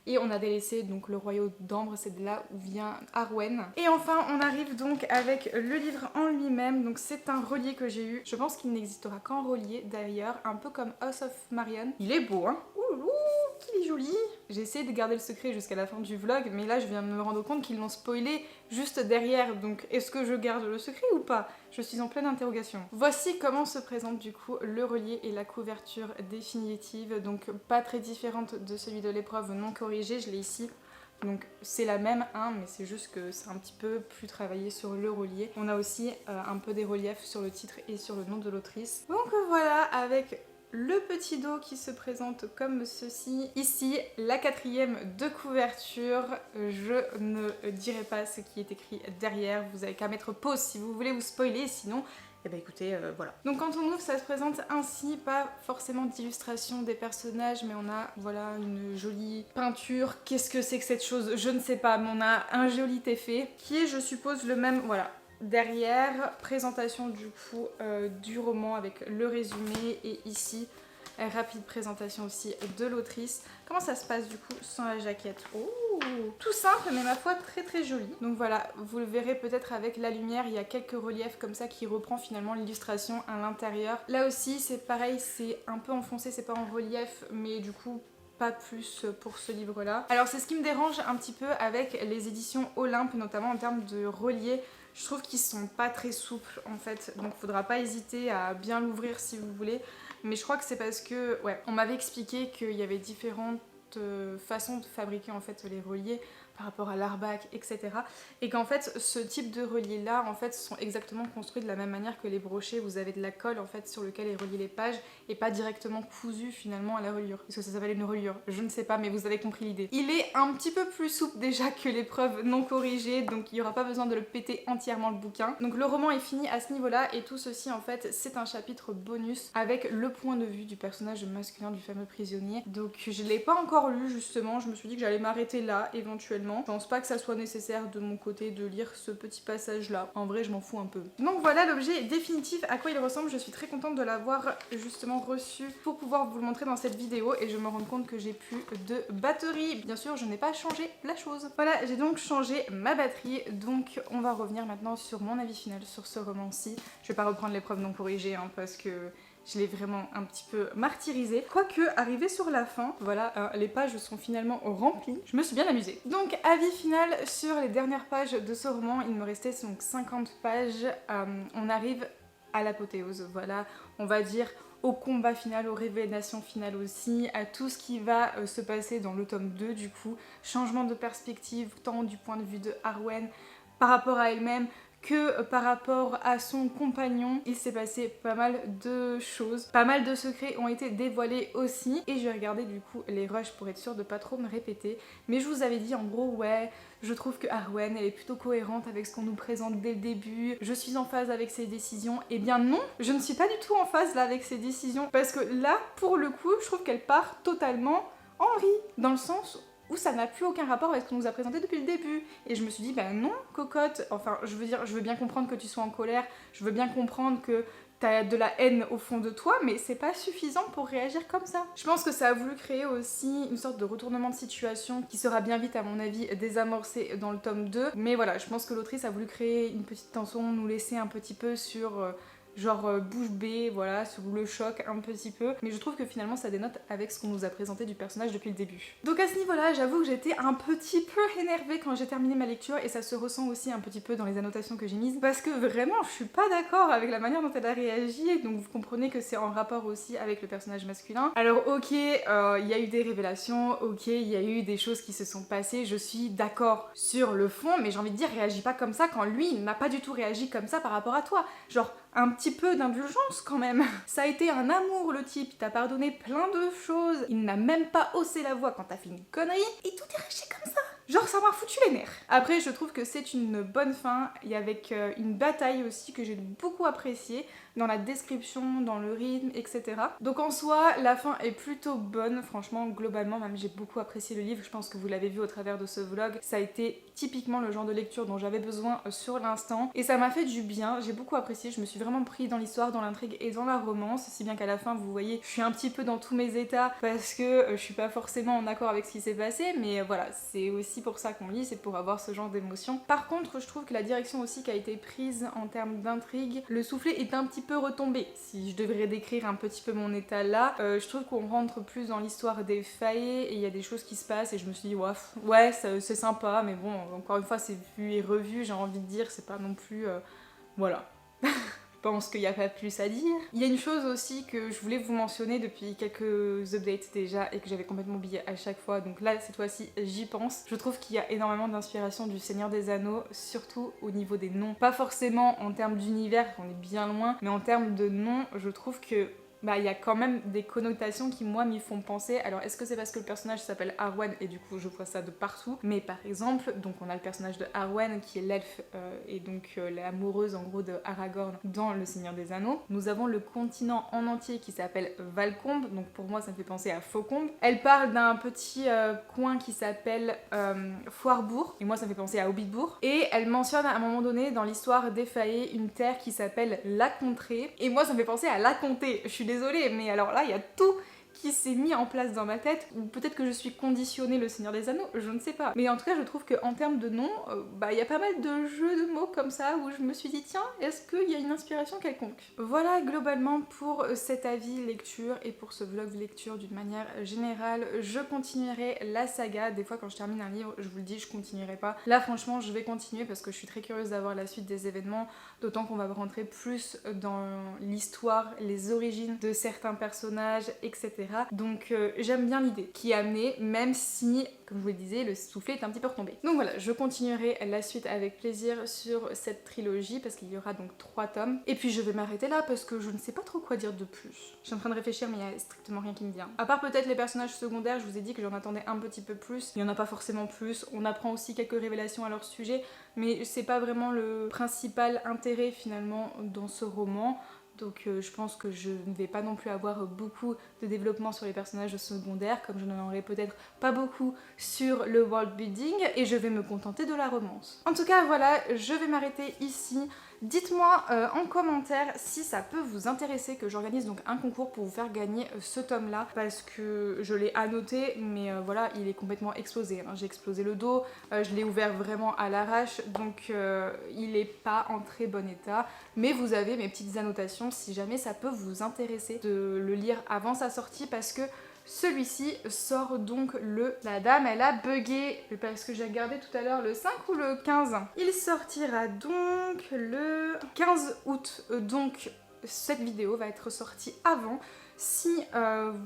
Et on a délaissé donc le royaume d'Ambre, c'est de là où vient Arwen. Et enfin on arrive donc avec le livre en lui-même, donc c'est un relié que j'ai eu. Je pense qu'il n'existera qu'en relié d'ailleurs, un peu comme House of Marion. Il est beau hein. Ouh, qu'il est joli. J'ai essayé de garder le secret jusqu'à la fin du vlog, mais là je viens de me rendre compte qu'ils l'ont spoilé juste derrière, donc est-ce que je garde le secret ou pas? Je suis en pleine interrogation. Voici comment se présente du coup le relié et la couverture définitive, donc pas très différente de celui de l'épreuve non corrigée, je l'ai ici. Donc c'est la même, hein, mais c'est juste que c'est un petit peu plus travaillé sur le relié. On a aussi un peu des reliefs sur le titre et sur le nom de l'autrice. Donc voilà, avec le petit dos qui se présente comme ceci. Ici, la 4e de couverture. Je ne dirai pas ce qui est écrit derrière. Vous avez qu'à mettre pause si vous voulez vous spoiler, sinon... Et bah écoutez, voilà. Donc quand on ouvre, ça se présente ainsi, pas forcément d'illustration des personnages, mais on a, voilà, une jolie peinture. Qu'est-ce que c'est que cette chose? Je ne sais pas, mais on a un joli effet, qui est, je suppose, le même, voilà. Derrière, présentation du coup du roman avec le résumé, et ici, rapide présentation aussi de l'autrice. Comment ça se passe du coup sans la jaquette? Oh, tout simple mais ma foi très très joli. Donc voilà, vous le verrez peut-être avec la lumière, il y a quelques reliefs comme ça qui reprend finalement l'illustration à l'intérieur. Là aussi c'est pareil, c'est un peu enfoncé, c'est pas en relief, mais du coup pas plus pour ce livre là. Alors c'est ce qui me dérange un petit peu avec les éditions Olympe, notamment en termes de relié. Je trouve qu'ils sont pas très souples en fait, donc faudra pas hésiter à bien l'ouvrir si vous voulez. Mais je crois que c'est parce que, ouais, on m'avait expliqué qu'il y avait différentes façons de fabriquer en fait les reliés par rapport à l'arbac, etc. Et qu'en fait, ce type de reliés là, en fait, sont exactement construits de la même manière que les brochets. Vous avez de la colle en fait sur lequel est relié les pages et pas directement cousu finalement à la reliure. Est-ce que ça s'appelle une reliure? Je ne sais pas, mais vous avez compris l'idée. Il est un petit peu plus souple déjà que l'épreuve non corrigée, donc il n'y aura pas besoin de le péter entièrement le bouquin. Donc le roman est fini à ce niveau-là et tout ceci en fait, c'est un chapitre bonus avec le point de vue du personnage masculin du fameux prisonnier. Donc je l'ai pas encore lu justement, je me suis dit que j'allais m'arrêter là éventuellement. Je pense pas que ça soit nécessaire de mon côté de lire ce petit passage là. En vrai je m'en fous un peu. Donc voilà l'objet définitif à quoi il ressemble. Je suis très contente de l'avoir justement reçu pour pouvoir vous le montrer dans cette vidéo et je me rends compte que j'ai plus de batterie. Bien sûr je n'ai pas changé la chose. Voilà, j'ai donc changé ma batterie, donc on va revenir maintenant sur mon avis final sur ce roman-ci. Je vais pas reprendre l'épreuve non corrigée hein, parce que je l'ai vraiment un petit peu martyrisé. Quoique, arrivé sur la fin, voilà, les pages sont finalement remplies. Je me suis bien amusée. Donc, avis final sur les dernières pages de ce roman. Il me restait donc 50 pages. On arrive à l'apothéose, voilà. On va dire au combat final, aux révélations finales aussi, à tout ce qui va se passer dans le tome 2 du coup. Changement de perspective, tant du point de vue de Arwen par rapport à elle-même, que par rapport à son compagnon. Il s'est passé pas mal de choses, pas mal de secrets ont été dévoilés aussi et je vais regarder du coup les rushs pour être sûre de pas trop me répéter, mais je vous avais dit en gros ouais, je trouve que Arwen elle est plutôt cohérente avec ce qu'on nous présente dès le début, je suis en phase avec ses décisions. Et bien non, je ne suis pas du tout en phase là avec ses décisions parce que là pour le coup je trouve qu'elle part totalement en vrille, dans le sens où ça n'a plus aucun rapport avec ce qu'on nous a présenté depuis le début. Et je me suis dit, bah non, cocotte, enfin, je veux dire, je veux bien comprendre que tu sois en colère, je veux bien comprendre que t'as de la haine au fond de toi, mais c'est pas suffisant pour réagir comme ça. Je pense que ça a voulu créer aussi une sorte de retournement de situation qui sera bien vite, à mon avis, désamorcé dans le tome 2. Mais voilà, je pense que l'autrice a voulu créer une petite tension, nous laisser un petit peu sur... genre bouche bée, voilà, sur le choc un petit peu, mais je trouve que finalement ça dénote avec ce qu'on nous a présenté du personnage depuis le début. Donc à ce niveau-là, j'avoue que j'étais un petit peu énervée quand j'ai terminé ma lecture et ça se ressent aussi un petit peu dans les annotations que j'ai mises parce que vraiment je suis pas d'accord avec la manière dont elle a réagi, donc vous comprenez que c'est en rapport aussi avec le personnage masculin. Alors ok, il y a eu des révélations, ok, il y a eu des choses qui se sont passées, je suis d'accord sur le fond, mais j'ai envie de dire réagis pas comme ça quand lui il n'a pas du tout réagi comme ça par rapport à toi. Genre un petit peu d'indulgence quand même. Ça a été un amour le type, il t'a pardonné plein de choses, il n'a même pas haussé la voix quand t'as fait une connerie, et tout est réglé comme ça. Genre ça m'a foutu les nerfs. Après je trouve que c'est une bonne fin, et avec une bataille aussi que j'ai beaucoup appréciée. dans la description, dans le rythme, etc. Donc en soi, la fin est plutôt bonne, franchement, globalement, même j'ai beaucoup apprécié le livre, je pense que vous l'avez vu au travers de ce vlog, ça a été typiquement le genre de lecture dont j'avais besoin sur l'instant, et ça m'a fait du bien, j'ai beaucoup apprécié, je me suis vraiment pris dans l'histoire, dans l'intrigue et dans la romance, si bien qu'à la fin, vous voyez, je suis un petit peu dans tous mes états, parce que je suis pas forcément en accord avec ce qui s'est passé, mais voilà, c'est aussi pour ça qu'on lit, c'est pour avoir ce genre d'émotion. Par contre, je trouve que la direction aussi qui a été prise en termes d'intrigue, le soufflet est un petit peu retombé. Si je devrais décrire un petit peu mon état là, je trouve qu'on rentre plus dans l'histoire des failles et il y a des choses qui se passent et je me suis dit ouais c'est sympa, mais bon, encore une fois c'est vu et revu, j'ai envie de dire, c'est pas non plus voilà. Je pense qu'il n'y a pas plus à dire. Il y a une chose aussi que je voulais vous mentionner depuis quelques updates déjà et que j'avais complètement oublié à chaque fois, donc là cette fois-ci j'y pense. Je trouve qu'il y a énormément d'inspiration du Seigneur des Anneaux, surtout au niveau des noms. Pas forcément en termes d'univers, on est bien loin, mais en termes de noms, je trouve que il y a quand même des connotations qui moi m'y font penser. Alors est-ce que c'est parce que le personnage s'appelle Arwen et du coup je vois ça de partout, mais par exemple, donc on a le personnage de Arwen qui est l'elfe et donc l'amoureuse en gros de Aragorn dans Le Seigneur des Anneaux. Nous avons le continent en entier qui s'appelle Valcombe, donc pour moi ça me fait penser à Faucombe. Elle parle d'un petit coin qui s'appelle Foirebourg et moi ça me fait penser à Hobbitbourg, et elle mentionne à un moment donné dans l'histoire des Fae une terre qui s'appelle La Contrée et moi ça me fait penser à La Comté. Je suis désolée, mais alors là, il y a tout qui s'est mis en place dans ma tête, ou peut-être que je suis conditionnée Le Seigneur des Anneaux, je ne sais pas. Mais en tout cas, je trouve qu'en termes de noms, il y a pas mal de jeux de mots comme ça, où je me suis dit, tiens, est-ce qu'il y a une inspiration quelconque? Voilà globalement pour cet avis lecture et pour ce vlog lecture d'une manière générale. Je continuerai la saga, des fois quand je termine un livre, je vous le dis, je continuerai pas. Là franchement, je vais continuer parce que je suis très curieuse d'avoir la suite des événements, d'autant qu'on va rentrer plus dans l'histoire, les origines de certains personnages, etc. Donc j'aime bien l'idée qui est amenée, même si, comme je vous le disais, le soufflet est un petit peu retombé. Donc voilà, je continuerai la suite avec plaisir sur cette trilogie parce qu'il y aura donc 3 tomes. Et puis je vais m'arrêter là parce que je ne sais pas trop quoi dire de plus. Je suis en train de réfléchir mais il n'y a strictement rien qui me vient. À part peut-être les personnages secondaires, je vous ai dit que j'en attendais un petit peu plus. Il n'y en a pas forcément plus. On apprend aussi quelques révélations à leur sujet, mais c'est pas vraiment le principal intérêt finalement dans ce roman. Donc je pense que je ne vais pas non plus avoir beaucoup de développement sur les personnages secondaires, comme je n'en aurai peut-être pas beaucoup sur le world building, et je vais me contenter de la romance. En tout cas voilà, je vais m'arrêter ici. Dites-moi en commentaire si ça peut vous intéresser que j'organise donc un concours pour vous faire gagner ce tome là, parce que je l'ai annoté mais voilà, il est complètement explosé, hein. J'ai explosé le dos, je l'ai ouvert vraiment à l'arrache, donc il est pas en très bon état, mais vous avez mes petites annotations si jamais ça peut vous intéresser de le lire avant sa sortie, parce que celui-ci sort donc La dame elle a bugué, parce que j'ai regardé tout à l'heure le 5 ou le 15. Il sortira donc le 15 août, donc cette vidéo va être sortie avant. Si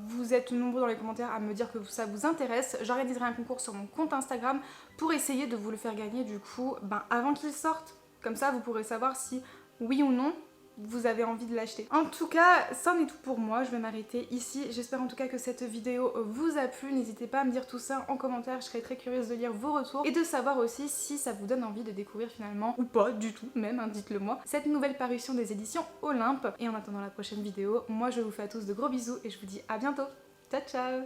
vous êtes nombreux dans les commentaires à me dire que ça vous intéresse, j'organiserai un concours sur mon compte Instagram pour essayer de vous le faire gagner du coup avant qu'il sorte. Comme ça vous pourrez savoir si oui ou non vous avez envie de l'acheter. En tout cas, ça en est tout pour moi, je vais m'arrêter ici. J'espère en tout cas que cette vidéo vous a plu. N'hésitez pas à me dire tout ça en commentaire, je serais très curieuse de lire vos retours et de savoir aussi si ça vous donne envie de découvrir finalement, ou pas du tout même, hein, dites-le moi, cette nouvelle parution des éditions Olympe. Et en attendant la prochaine vidéo, moi je vous fais à tous de gros bisous et je vous dis à bientôt. Ciao ciao!